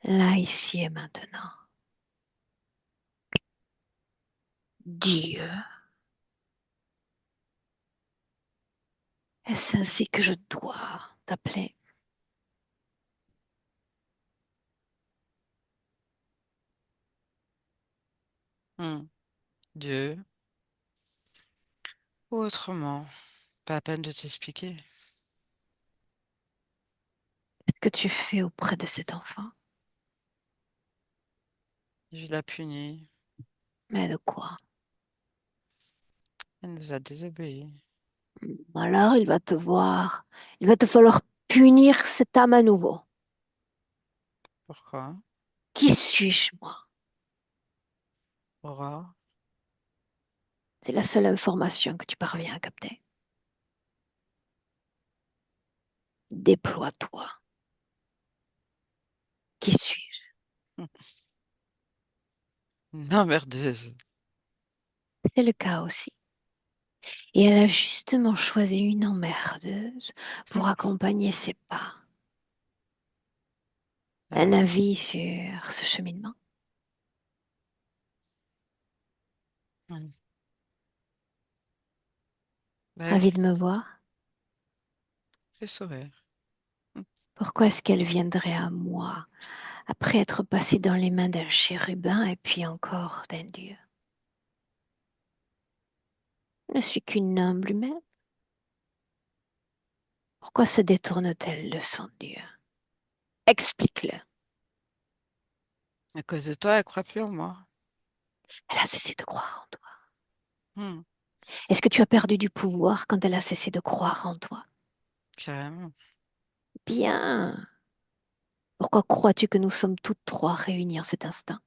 Là, ici et maintenant. Dieu, est-ce ainsi que je dois t'appeler? Hmm. Dieu. Ou autrement. Pas à peine de t'expliquer. Qu'est-ce que tu fais auprès de cet enfant? Je l'ai punie. Mais de quoi? Elle nous a désobéi. Alors, il va te voir. Il va te falloir punir cette âme à nouveau. Pourquoi? Qui suis-je, moi? Aura? C'est la seule information que tu parviens à capter. Déploie-toi. Qui suis-je? Hmm. Une emmerdeuse. C'est le cas aussi. Et elle a justement choisi une emmerdeuse pour accompagner ses pas. Un Ah, avis sur ce cheminement? hmm. Ben oui, Ravi de me voir. fais sourire. Hmm. Pourquoi est-ce qu'elle viendrait à moi après être passée dans les mains d'un chérubin et puis encore d'un dieu? Je ne suis qu'une humble humaine. Pourquoi se détourne-t-elle de son Dieu? Explique-le. À cause de toi, elle croit plus en moi. Elle a cessé de croire en toi. Hmm. Est-ce que tu as perdu du pouvoir quand elle a cessé de croire en toi? Carrément. Bien. Pourquoi crois-tu que nous sommes toutes trois réunies en cet instant?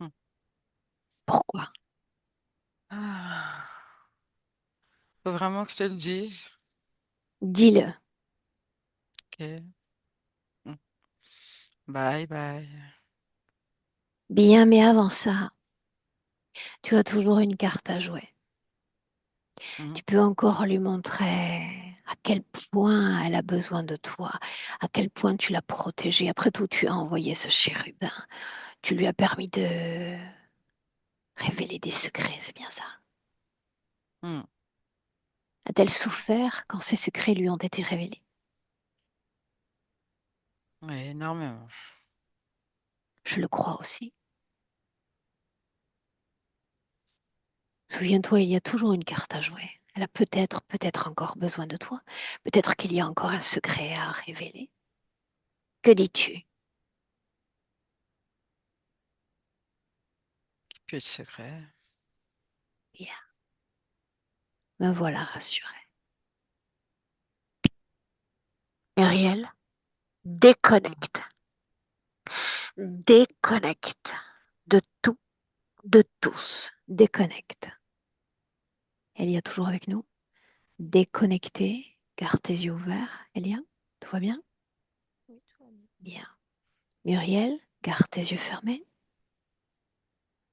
Hmm. Pourquoi? Ah. Faut vraiment que je te le dise. Dis-le. Ok. Hmm. Bye bye. Bien, mais avant ça, tu as toujours une carte à jouer. Hmm. Tu peux encore lui montrer à quel point elle a besoin de toi, à quel point tu l'as protégée. Après tout, tu as envoyé ce chérubin. Tu lui as permis de révéler des secrets, c'est bien ça. Hmm. A-t-elle souffert quand ces secrets lui ont été révélés? Ouais, énormément. Je le crois aussi. Souviens-toi, il y a toujours une carte à jouer. Elle a peut-être encore besoin de toi. Peut-être qu'il y a encore un secret à révéler. Que dis-tu? Plus de secret. Bien, me voilà rassurée. Muriel, Hmm. déconnecte. Déconnecte de tout, de tous. Déconnecte. Elia, toujours avec nous? Déconnecté, garde tes yeux ouverts. Elia, tout va bien? Oui, tout va bien. Bien. Muriel, garde tes yeux fermés.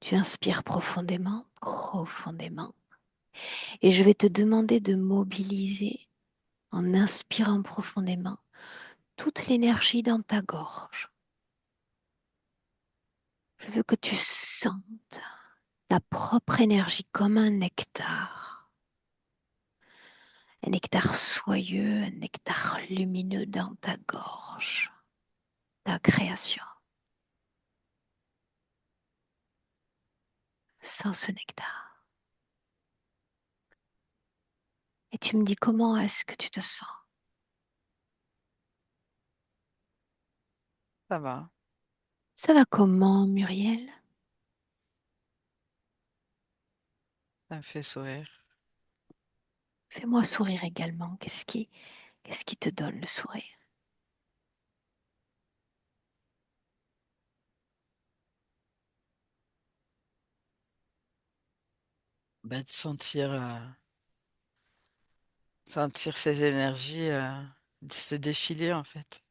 Tu inspires profondément, profondément. Et je vais te demander de mobiliser, en inspirant profondément, toute l'énergie dans ta gorge. Je veux que tu sentes ta propre énergie comme un nectar soyeux, un nectar lumineux dans ta gorge, ta création. Sens ce nectar. Et tu me dis comment est-ce que tu te sens. Ça va, Ça va comment, Muriel? ça me fait sourire. Fais-moi sourire également. Qu'est-ce qui te donne le sourire? Bah, de sentir ces énergies se défiler en fait.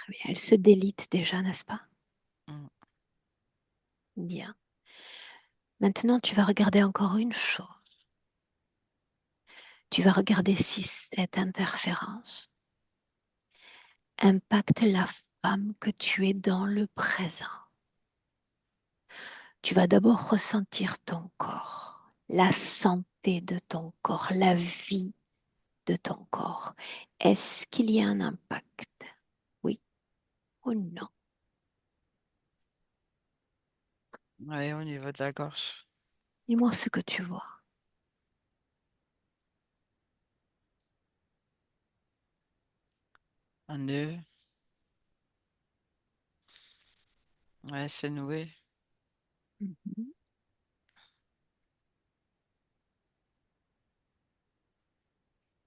Oui, elle se délite déjà, n'est-ce pas? Mm. Bien. Maintenant, tu vas regarder encore une chose. Tu vas regarder si cette interférence impacte la femme que tu es dans le présent. Tu vas d'abord ressentir ton corps, la santé de ton corps, la vie de ton corps. Est-ce qu'il y a un impact? Oui ou non? Ouais, au niveau de la gorge. Dis-moi ce que tu vois. Un nœud, ouais, c'est noué. Mhm.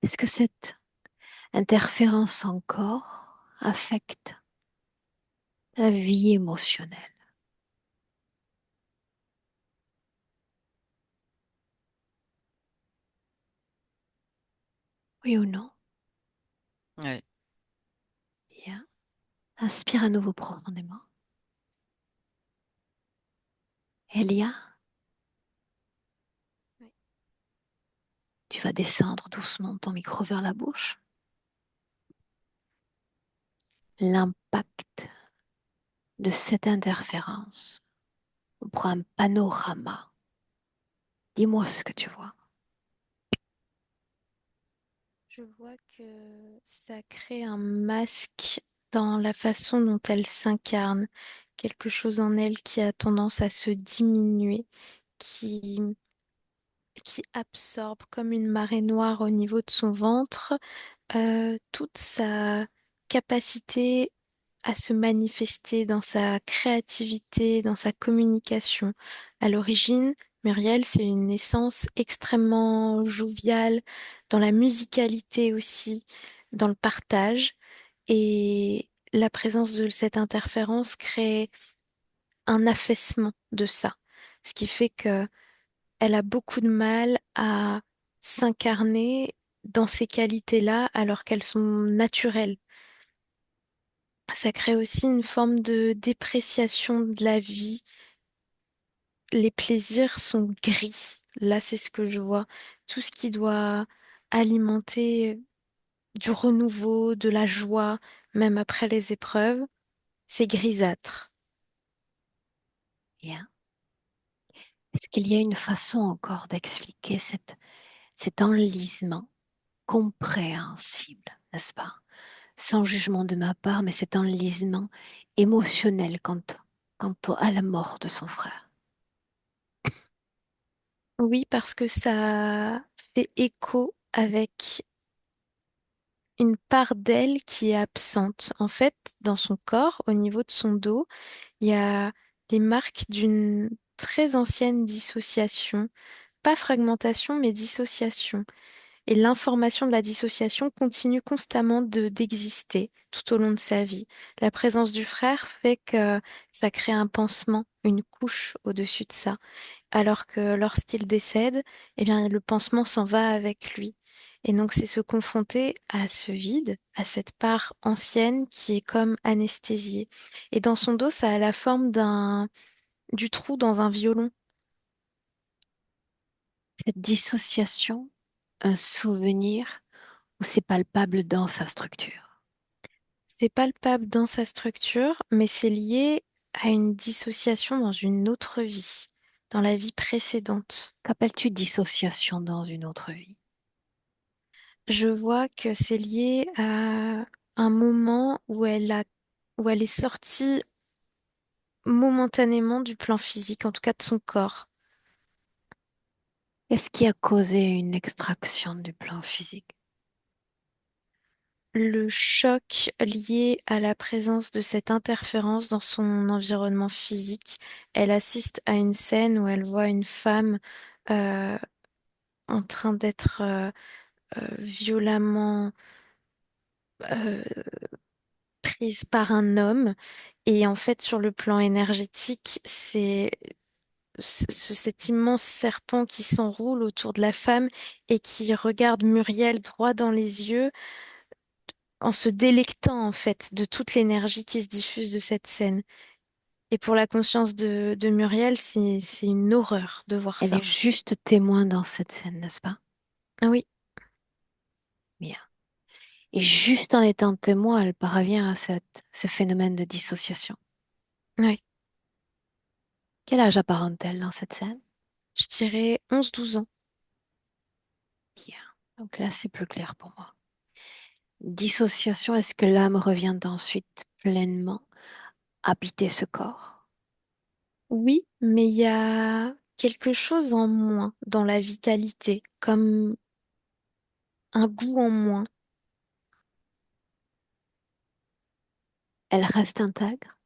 Est-ce que cette interférence encore affecte ta vie émotionnelle? Oui ou non? Ouais. Bien. Inspire à nouveau profondément. Elia, oui. Tu vas descendre doucement ton micro vers la bouche. L'impact de cette interférence. On prend un panorama. Dis-moi ce que tu vois. Je vois que ça crée un masque dans la façon dont elle s'incarne, quelque chose en elle qui a tendance à se diminuer, qui, qui absorbe comme une marée noire au niveau de son ventre toute sa capacité à se manifester dans sa créativité, dans sa communication. À l'origine, Muriel, c'est une essence extrêmement joviale, dans la musicalité aussi, dans le partage. Et la présence de cette interférence crée un affaissement de ça. Ce qui fait que elle a beaucoup de mal à s'incarner dans ces qualités-là alors qu'elles sont naturelles. Ça crée aussi une forme de dépréciation de la vie. Les plaisirs sont gris. Là, c'est ce que je vois. Tout ce qui doit alimenter du renouveau, de la joie, même après les épreuves, c'est grisâtre. Bien. Est-ce qu'il y a une façon encore d'expliquer cet enlisement compréhensible, n'est-ce pas? Sans jugement de ma part, mais cet enlisement émotionnel à la mort de son frère. Oui, parce que ça fait écho avec une part d'elle qui est absente. En fait, dans son corps, au niveau de son dos, il y a les marques d'une très ancienne dissociation, pas fragmentation, mais dissociation. Et l'information de la dissociation continue constamment d'exister tout au long de sa vie. La présence du frère fait que ça crée un pansement, une couche au-dessus de ça alors que lorsqu'il décède, eh bien, le pansement s'en va avec lui. Et donc, c'est se confronter à ce vide, à cette part ancienne qui est comme anesthésiée. Et dans son dos, ça a la forme du trou dans un violon. Cette dissociation, un souvenir où c'est palpable dans sa structure. C'est palpable dans sa structure, mais c'est lié à une dissociation dans une autre vie, dans la vie précédente. Qu'appelles-tu dissociation dans une autre vie? Je vois que c'est lié à un moment où elle est sortie momentanément du plan physique, en tout cas de son corps. Qu'est-ce qui a causé une extraction du plan physique? le choc lié à la présence de cette interférence dans son environnement physique. Elle assiste à une scène où elle voit une femme euh, en train d'être violemment euh, prise par un homme. Et en fait, sur le plan énergétique, c'est cet immense serpent qui s'enroule autour de la femme et qui regarde Muriel droit dans les yeux en se délectant en fait de toute l'énergie qui se diffuse de cette scène. Et pour la conscience de Muriel, c'est une horreur de voir Elle est ça. juste témoin dans cette scène, n'est-ce pas? Ah oui, Bien. Et juste en étant témoin, elle parvient à ce phénomène de dissociation. oui. Quel âge apparente-t-elle dans cette scène? Je dirais 11 12 ans. Bien. Donc là, c'est plus clair pour moi. Dissociation, est-ce que l'âme revient ensuite pleinement habiter ce corps? Oui, mais il y a quelque chose en moins dans la vitalité, comme un goût en moins. Elle reste intègre?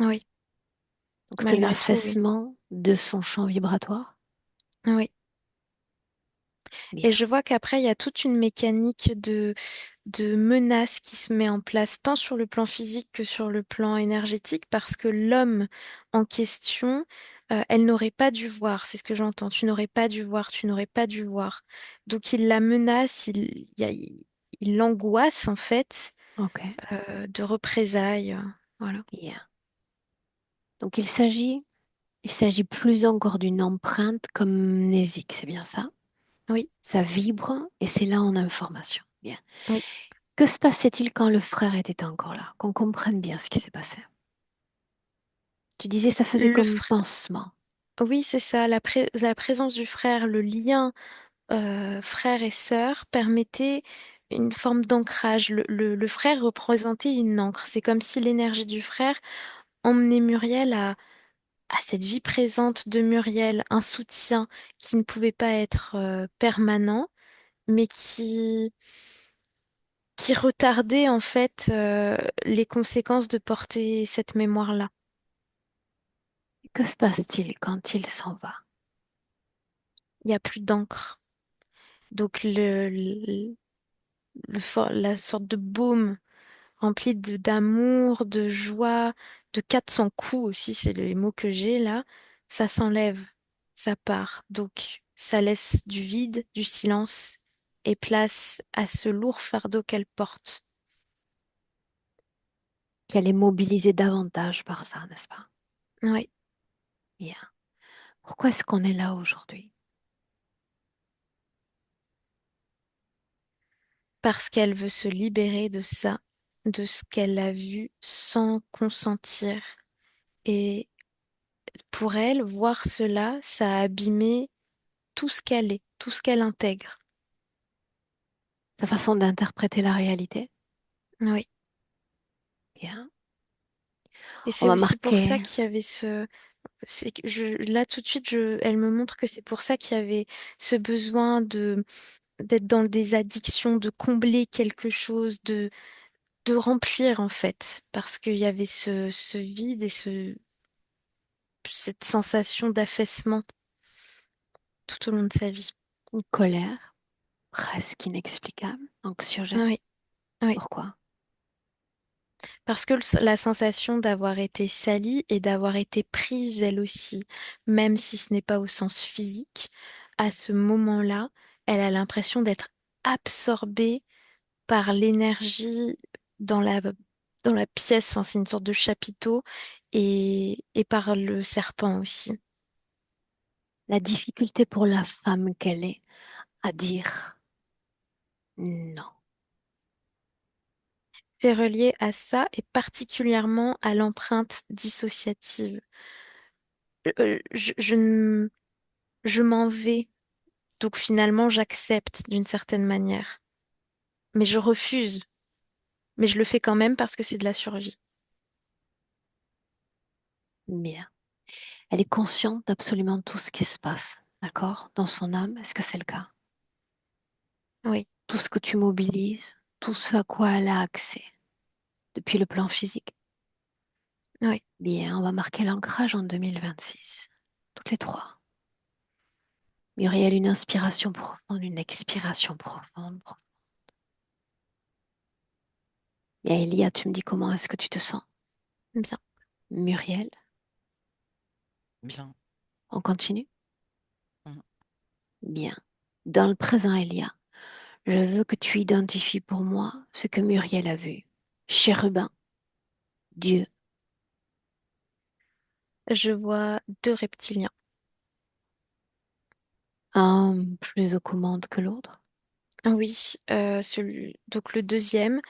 Oui, Donc c'est malgré tout, oui. l'affaissement de son champ vibratoire? Oui. Et Bien. je vois qu'après, il y a toute une mécanique de menace qui se met en place, tant sur le plan physique que sur le plan énergétique, parce que l'homme en question, elle n'aurait pas dû voir, c'est ce que j'entends, tu n'aurais pas dû voir, tu n'aurais pas dû voir. Donc il la menace, il l'angoisse en fait Ok. de représailles. Voilà. Bien. Donc il s'agit plus encore d'une empreinte comme mnésique, c'est bien ça? Oui, Ça vibre et c'est là en information. Bien. oui. Que se passait-il quand le frère était encore là? Qu'on comprenne bien ce qui s'est passé. Tu disais ça faisait Le comme fr- pansement. Oui, c'est ça, la présence du frère, le lien frère et sœur permettait une forme d'ancrage. Le frère représentait une encre. C'est comme si l'énergie du frère emmenait Muriel à cette vie présente de Muriel, un soutien qui ne pouvait pas être permanent, mais qui retardait en fait les conséquences de porter cette mémoire-là. Que se passe-t-il quand il s'en va? Il n'y a plus d'encre. Donc la sorte de baume rempli d'amour, de joie, de 400 coups aussi, c'est les mots que j'ai là, ça s'enlève, ça part. Donc, ça laisse du vide, du silence et place à ce lourd fardeau qu'elle porte. Qu'elle est mobilisée davantage par ça, n'est-ce pas? Oui, Bien. Pourquoi est-ce qu'on est là aujourd'hui? parce qu'elle veut se libérer de ça, de ce qu'elle a vu sans consentir. Et pour elle, voir cela, ça a abîmé tout ce qu'elle est, tout ce qu'elle intègre. Sa façon d'interpréter la réalité? Oui. Bien. Et On c'est va aussi pour ça marquer qu'il y avait là tout de suite, elle me montre que c'est pour ça qu'il y avait ce besoin d'être dans des addictions, de combler quelque chose, de remplir en fait, parce qu'il y avait ce vide et cette sensation d'affaissement tout au long de sa vie. une colère presque inexplicable, anxiogène. Oui, oui. Pourquoi? Parce que la sensation d'avoir été salie et d'avoir été prise elle aussi, même si ce n'est pas au sens physique, à ce moment-là, elle a l'impression d'être absorbée par l'énergie dans dans la pièce, enfin, c'est une sorte de chapiteau, et par le serpent aussi. La difficulté pour la femme qu'elle est à dire non. C'est relié à ça et particulièrement à l'empreinte dissociative. Je m'en vais, donc finalement j'accepte d'une certaine manière. Mais je refuse, mais je le fais quand même parce que c'est de la survie. Bien. Elle est consciente d'absolument tout ce qui se passe, d'accord? Dans son âme, est-ce que c'est le cas? Oui. tout ce que tu mobilises, tout ce à quoi elle a accès depuis le plan physique. Oui, Bien, on va marquer l'ancrage en 2026. Toutes les trois. Muriel, une inspiration profonde, une expiration profonde. Bien, Elia, tu me dis comment est-ce que tu te sens? bien. Muriel, Bien. on continue? Mm. Bien. Dans le présent, Elia, je veux que tu identifies pour moi ce que Muriel a vu. Chérubin, Dieu, Je vois deux reptiliens. un plus aux commandes que l'autre. Oui, donc le deuxième,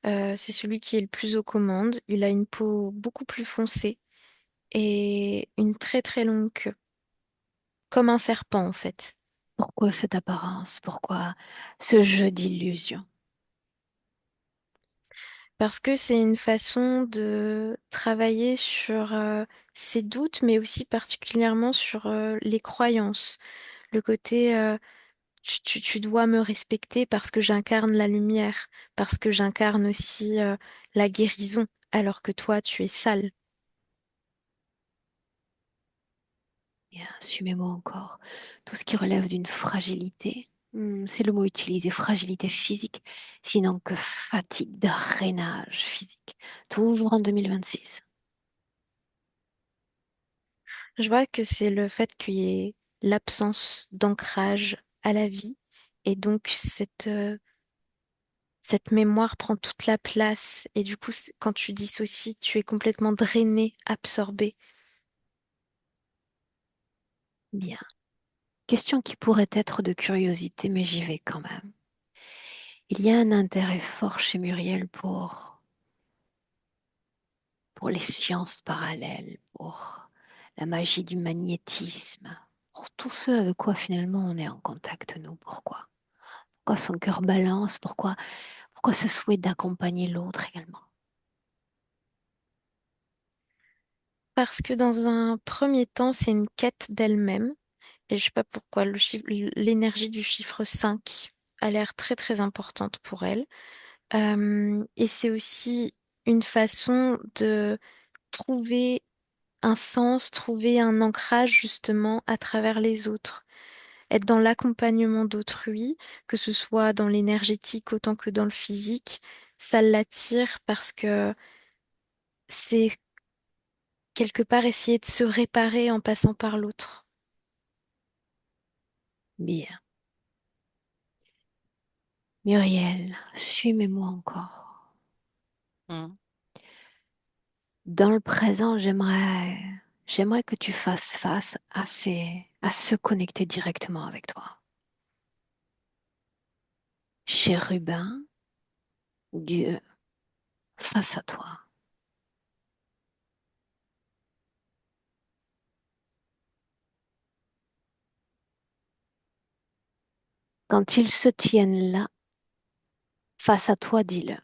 c'est celui qui est le plus aux commandes. Il a une peau beaucoup plus foncée et une très très longue queue, comme un serpent en fait. Pourquoi cette apparence? Pourquoi ce jeu d'illusion? Parce que c'est une façon de travailler sur ses doutes, mais aussi particulièrement sur les croyances. Le côté tu dois me respecter parce que j'incarne la lumière, parce que j'incarne aussi la guérison, alors que toi, tu es sale. Bien, assumez-moi encore. Tout ce qui relève d'une fragilité, c'est le mot utilisé, fragilité physique, sinon que fatigue, drainage physique. Toujours en 2026. Je vois que c'est le fait qu'il y ait l'absence d'ancrage à la vie, et donc cette mémoire prend toute la place, et du coup, quand tu dissocies, tu es complètement drainé, absorbé. Bien. Question qui pourrait être de curiosité, mais j'y vais quand même. Il y a un intérêt fort chez Muriel pour les sciences parallèles, pour la magie du magnétisme, pour tout ce avec quoi finalement on est en contact, nous. Pourquoi? Pourquoi son cœur balance? Pourquoi ce souhait d'accompagner l'autre également? Parce que dans un premier temps, c'est une quête d'elle-même. Et je sais pas pourquoi, l'énergie du chiffre 5 a l'air très très importante pour elle. Et c'est aussi une façon de trouver un sens, trouver un ancrage justement à travers les autres. Être dans l'accompagnement d'autrui, que ce soit dans l'énergétique autant que dans le physique, ça l'attire parce que c'est quelque part essayer de se réparer en passant par l'autre. Bien. Muriel, suis-moi encore. Mm. Dans le présent, j'aimerais que tu fasses face à se connecter directement avec toi. Chérubin, Dieu, face à toi. Quand ils se tiennent là, face à toi, dis-le.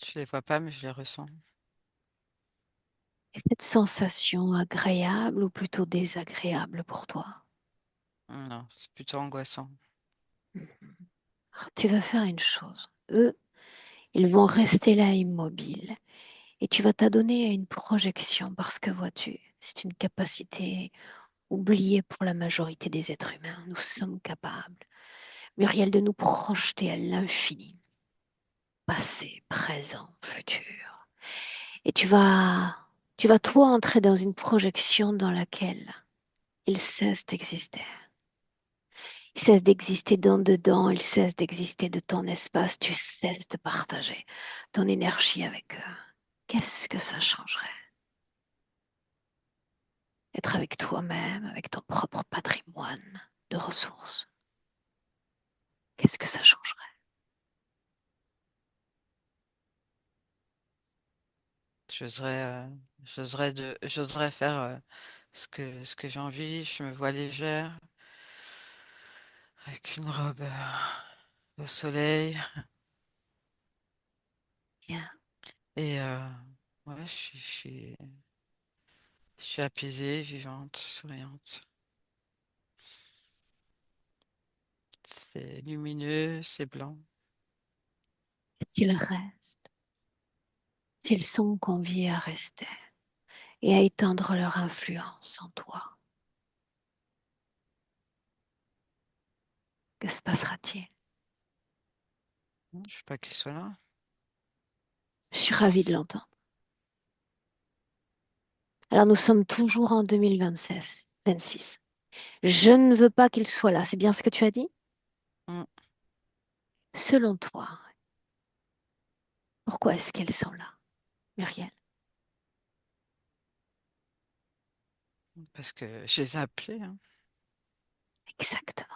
Je les vois pas, mais je les ressens. Et cette sensation agréable ou plutôt désagréable pour toi? Non, c'est plutôt angoissant. Mhm. Alors, tu vas faire une chose. Eux, ils vont rester là immobiles. Et tu vas t'adonner à une projection parce que vois-tu, c'est une capacité oubliée pour la majorité des êtres humains. Nous sommes capables, Muriel, de nous projeter à l'infini, passé, présent, futur. Et tu vas toi entrer dans une projection dans laquelle il cesse d'exister. Il cesse d'exister dans dedans, il cesse d'exister de ton espace, tu cesses de partager ton énergie avec eux. Qu'est-ce que ça changerait? Être avec toi-même, avec ton propre patrimoine de ressources. Qu'est-ce que ça changerait? J'oserais, j'oserais faire ce que j'ai envie. Je me vois légère, avec une robe au soleil. Bien, Et ouais, je suis Je suis apaisée, vivante, souriante. C'est lumineux, c'est blanc. S'ils restent, s'ils sont conviés à rester et à étendre leur influence en toi, que se passera-t-il? Non, je ne veux pas qu'ils soient là. Je suis ravie de l'entendre. Alors nous sommes toujours en 2026. 26. Je ne veux pas qu'ils soient là. C'est bien ce que tu as dit? Mm. Selon toi, pourquoi est-ce qu'elles sont là, Muriel? Parce que je les ai appelés, hein. Exactement.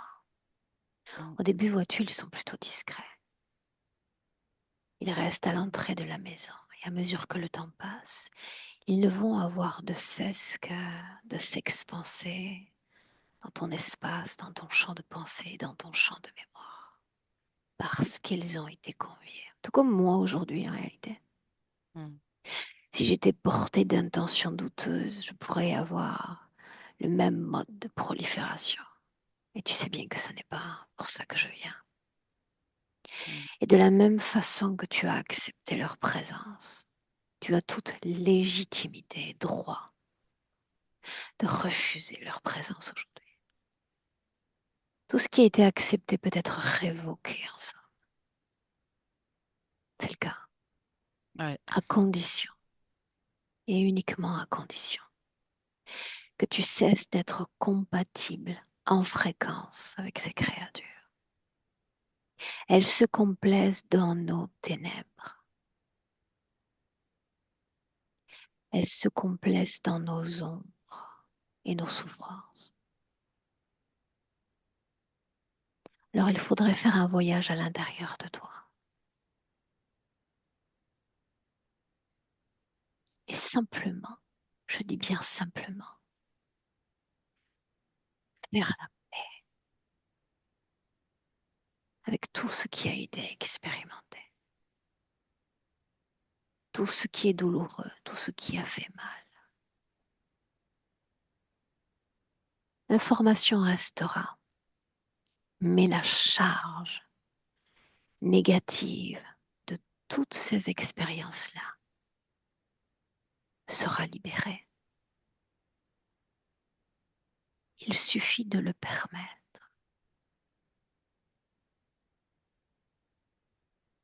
Mm. Au début, vois-tu, ils sont plutôt discrets. Ils restent à l'entrée de la maison. Et à mesure que le temps passe, ils ne vont avoir de cesse que de s'expanser dans ton espace, dans ton champ de pensée, dans ton champ de mémoire. Parce qu'ils ont été conviés. Tout comme moi aujourd'hui, en réalité. Mm. Si j'étais portée d'intentions douteuses, je pourrais avoir le même mode de prolifération. Et tu sais bien que ce n'est pas pour ça que je viens. Mm. Et de la même façon que tu as accepté leur présence, tu as toute légitimité et droit de refuser leur présence aujourd'hui. Tout ce qui a été accepté peut être révoqué ensemble. C'est le cas, Ouais. à condition, et uniquement à condition, que tu cesses d'être compatible en fréquence avec ces créatures. Elles se complaisent dans nos ténèbres. Elles se complaisent dans nos ombres et nos souffrances. Alors il faudrait faire un voyage à l'intérieur de toi. Et simplement, je dis bien simplement, faire la paix avec tout ce qui a été expérimenté, tout ce qui est douloureux, tout ce qui a fait mal. L'information restera, mais la charge négative de toutes ces expériences-là sera libérée. Il suffit de le permettre.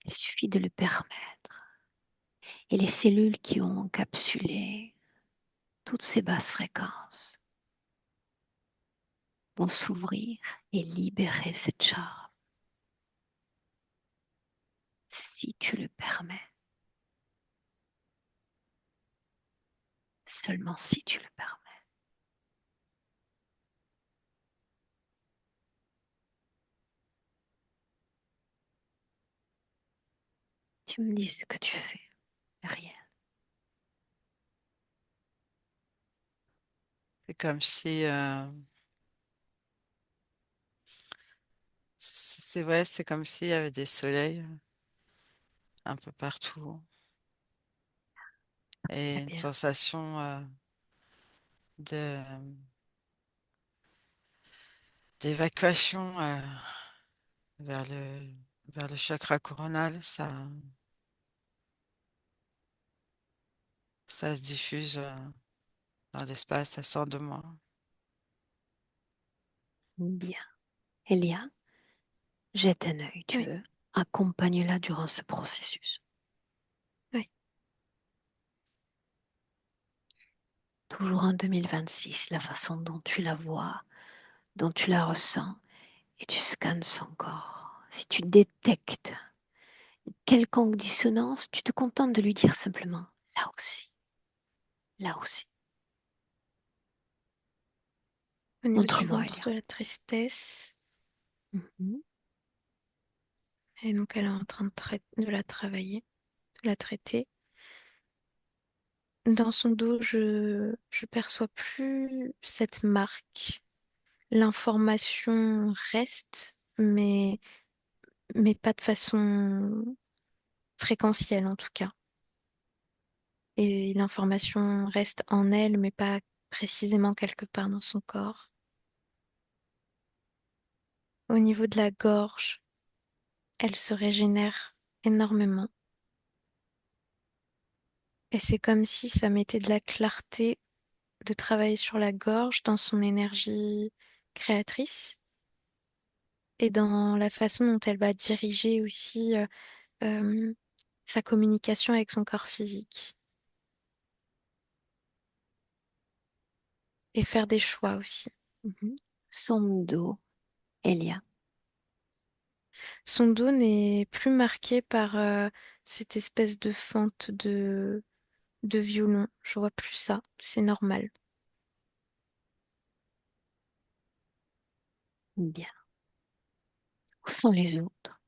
Il suffit de le permettre. Et les cellules qui ont encapsulé toutes ces basses fréquences vont s'ouvrir et libérer cette charge si tu le permets. Seulement si tu le permets. Tu me dis ce que tu fais, Ariel. C'est comme si, c'est ouais, c'est comme s'il y avait des soleils un peu partout et Très une bien. sensation de d'évacuation vers vers le chakra coronal. Ça se diffuse dans l'espace, ça sort de moi. Bien. Elia, jette un œil, tu Oui, veux. Accompagne-la durant ce processus. oui, Toujours en 2026, la façon dont tu la vois, dont tu la ressens, et tu scannes son corps. Si tu détectes quelconque dissonance, tu te contentes de lui dire simplement, là aussi, là aussi. au niveau du Montre-moi, ventre Elia. de la tristesse. Mhm. Et donc, elle est en train de la travailler, de la traiter. Dans son dos, je perçois plus cette marque. L'information reste, mais pas de façon fréquentielle en tout cas. Et l'information reste en elle, mais pas précisément quelque part dans son corps. Au niveau de la gorge, elle se régénère énormément. Et c'est comme si ça mettait de la clarté de travailler sur la gorge dans son énergie créatrice et dans la façon dont elle va diriger aussi euh, sa communication avec son corps physique et faire des choix aussi. Mhm. Son dos, Elia. Son dos n'est plus marqué par cette espèce de fente de violon. Je vois plus ça. C'est normal. Bien. Où sont les autres?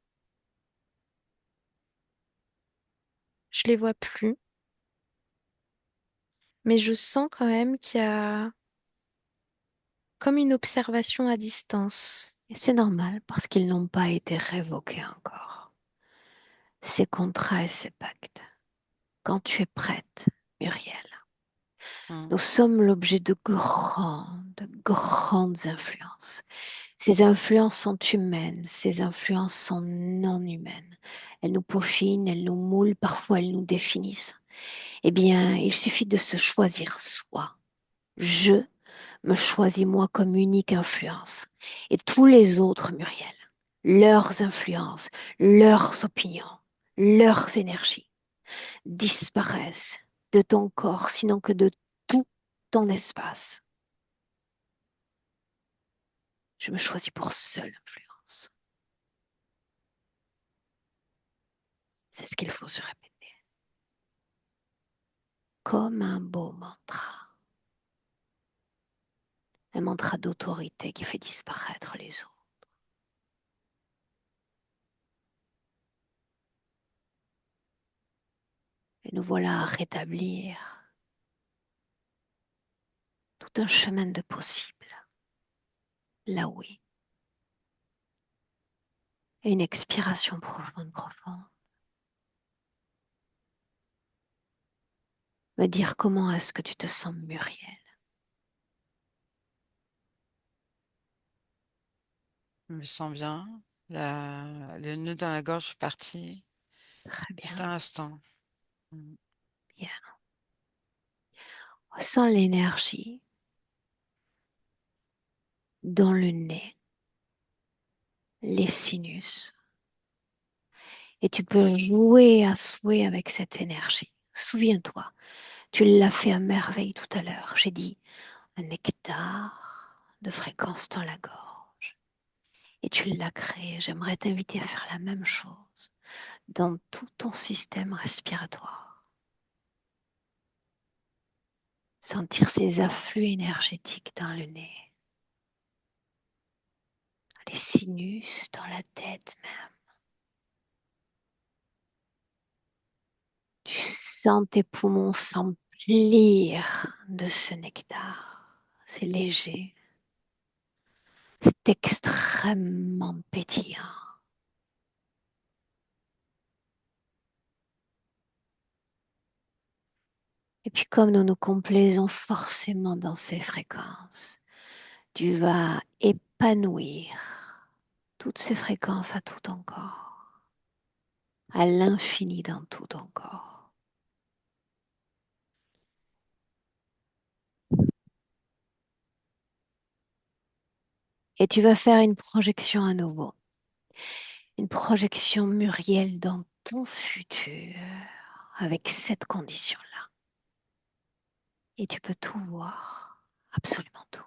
Je les vois plus, mais je sens quand même qu'il y a comme une observation à distance. Et c'est normal parce qu'ils n'ont pas été révoqués encore. Ces contrats et ces pactes. Quand tu es prête, Muriel, Mm. nous sommes l'objet de grandes influences. Ces influences sont humaines, ces influences sont non humaines. Elles nous peaufinent, elles nous moulent, parfois elles nous définissent. Eh bien, il suffit de se choisir soi. Je me choisis moi comme unique influence. Et tous les autres, Muriel, leurs influences, leurs opinions, leurs énergies disparaissent de ton corps, sinon que de tout ton espace. Je me choisis pour seule influence. C'est ce qu'il faut se répéter. Comme un beau mantra. Un mantra d'autorité qui fait disparaître les autres. Et nous voilà à rétablir tout un chemin de possible. Là oui. Et une expiration profonde, profonde. Me dire comment est-ce que tu te sens, Muriel. Je me sens bien. Le nœud dans la gorge est parti. Très Juste bien, un instant. Mm. bien. Ressens l'énergie dans le nez, les sinus. Et tu peux jouer à souhait avec cette énergie. Souviens-toi, tu l'as fait à merveille tout à l'heure. J'ai dit un nectar de fréquence dans la gorge. Et tu l'as créé. J'aimerais t'inviter à faire la même chose dans tout ton système respiratoire. Sentir ces afflux énergétiques dans le nez, les sinus, dans la tête même. Tu sens tes poumons s'emplir de ce nectar. C'est léger, c'est extrêmement pétillant. Et puis comme nous nous complaisons forcément dans ces fréquences, tu vas épanouir toutes ces fréquences à tout ton corps, à l'infini dans tout ton corps. Et tu vas faire une projection à nouveau, une projection Muriel dans ton futur avec cette condition-là. Et tu peux tout voir, absolument tout.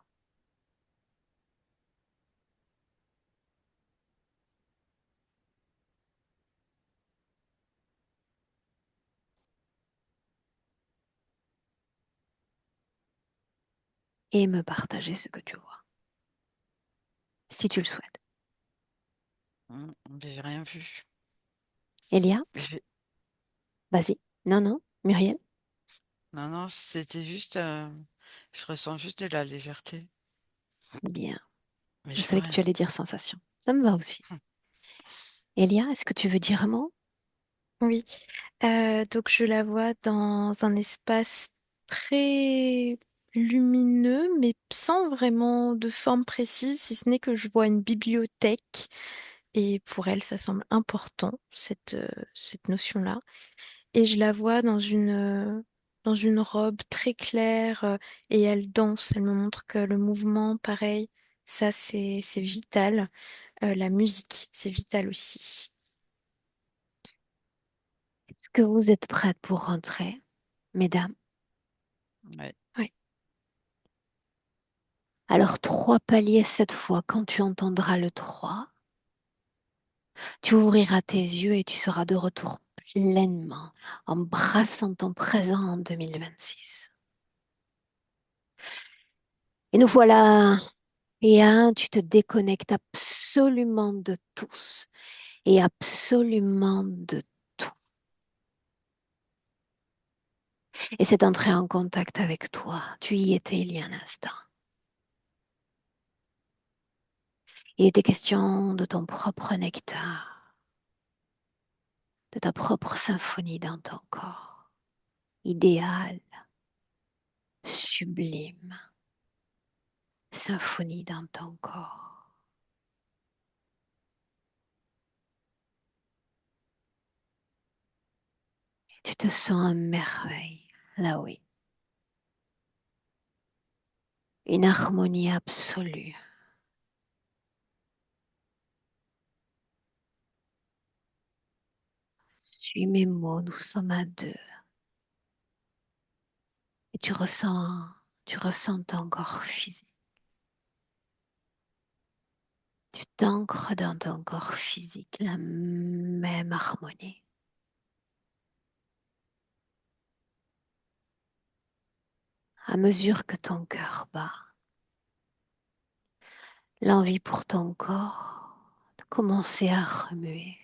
Et me partager ce que tu vois, si tu le souhaites. Mm. J'ai rien vu. Elia, J'ai- vas-y. Non, non, Muriel, Non, non, c'était juste. Je ressens juste de la légèreté. bien. Mais Je je vois savais que tu rien. allais dire sensation. Ça me va aussi. Elia, est-ce que tu veux dire un mot? Oui. Donc je la vois dans un espace très lumineux, mais sans vraiment de forme précise, si ce n'est que je vois une bibliothèque. Et pour elle, ça semble important, cette notion-là. Et je la vois dans une robe très claire, et elle danse. Elle me montre que le mouvement, pareil, ça, c'est vital. La musique, c'est vital aussi. Est-ce que vous êtes prêtes pour rentrer, mesdames? Ouais. Ouais. Alors, 3 paliers cette fois. Quand tu entendras le 3, tu ouvriras tes yeux et tu seras de retour pleinement, embrassant ton présent en 2026. Et nous voilà. Et à 1, tu te déconnectes absolument de tous et absolument de tout. Et c'est entré en contact avec toi. Tu y étais il y a un instant. Il était question de ton propre nectar, de ta propre symphonie dans ton corps. Idéal, sublime, symphonie dans ton corps. Et tu te sens à merveille, là oui. Une harmonie absolue. Suis mes mots, nous sommes à 2. Et tu ressens ton corps physique. Tu t'ancres dans ton corps physique, la même harmonie. À mesure que ton cœur bat, l'envie pour ton corps de commencer à remuer,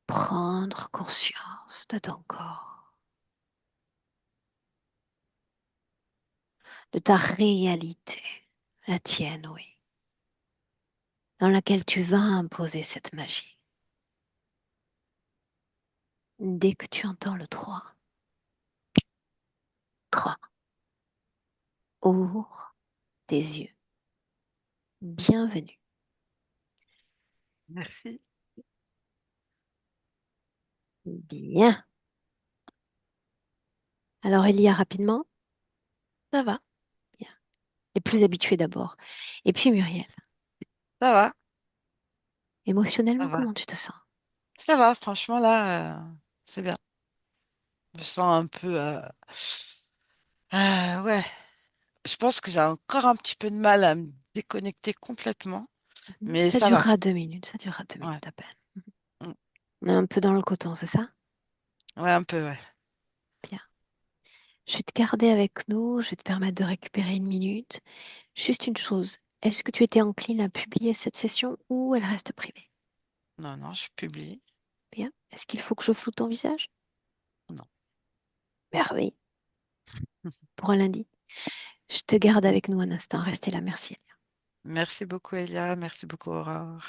prendre conscience de ton corps, de ta réalité, la tienne, oui, dans laquelle tu vas imposer cette magie. Dès que tu entends le 3, 3, ouvre tes yeux. Bienvenue. Merci. Bien. Alors, Elia, rapidement. Ça va, Bien. Les plus habitués d'abord. Et puis Muriel, Ça va, ça émotionnellement, va. comment tu te sens? Ça va, franchement, là, c'est bien. Je me sens un peu... ouais, je pense que j'ai encore un petit peu de mal à me déconnecter complètement, mais Ça ça va. durera 2 minutes, ça durera deux Ouais. minutes à peine. Mm. On est un peu dans le coton, c'est ça? Ouais, un peu, ouais. Bien. Je vais te garder avec nous, je vais te permettre de récupérer 1 minute. Juste une chose, est-ce que tu étais encline à publier cette session ou elle reste privée? Non, non, je publie. Bien. Est-ce qu'il faut que je floute ton visage? Non. Merveille. Pour un lundi. Je te garde avec nous un instant. Restez là, merci. Merci beaucoup, Elia. Merci beaucoup, Aurore.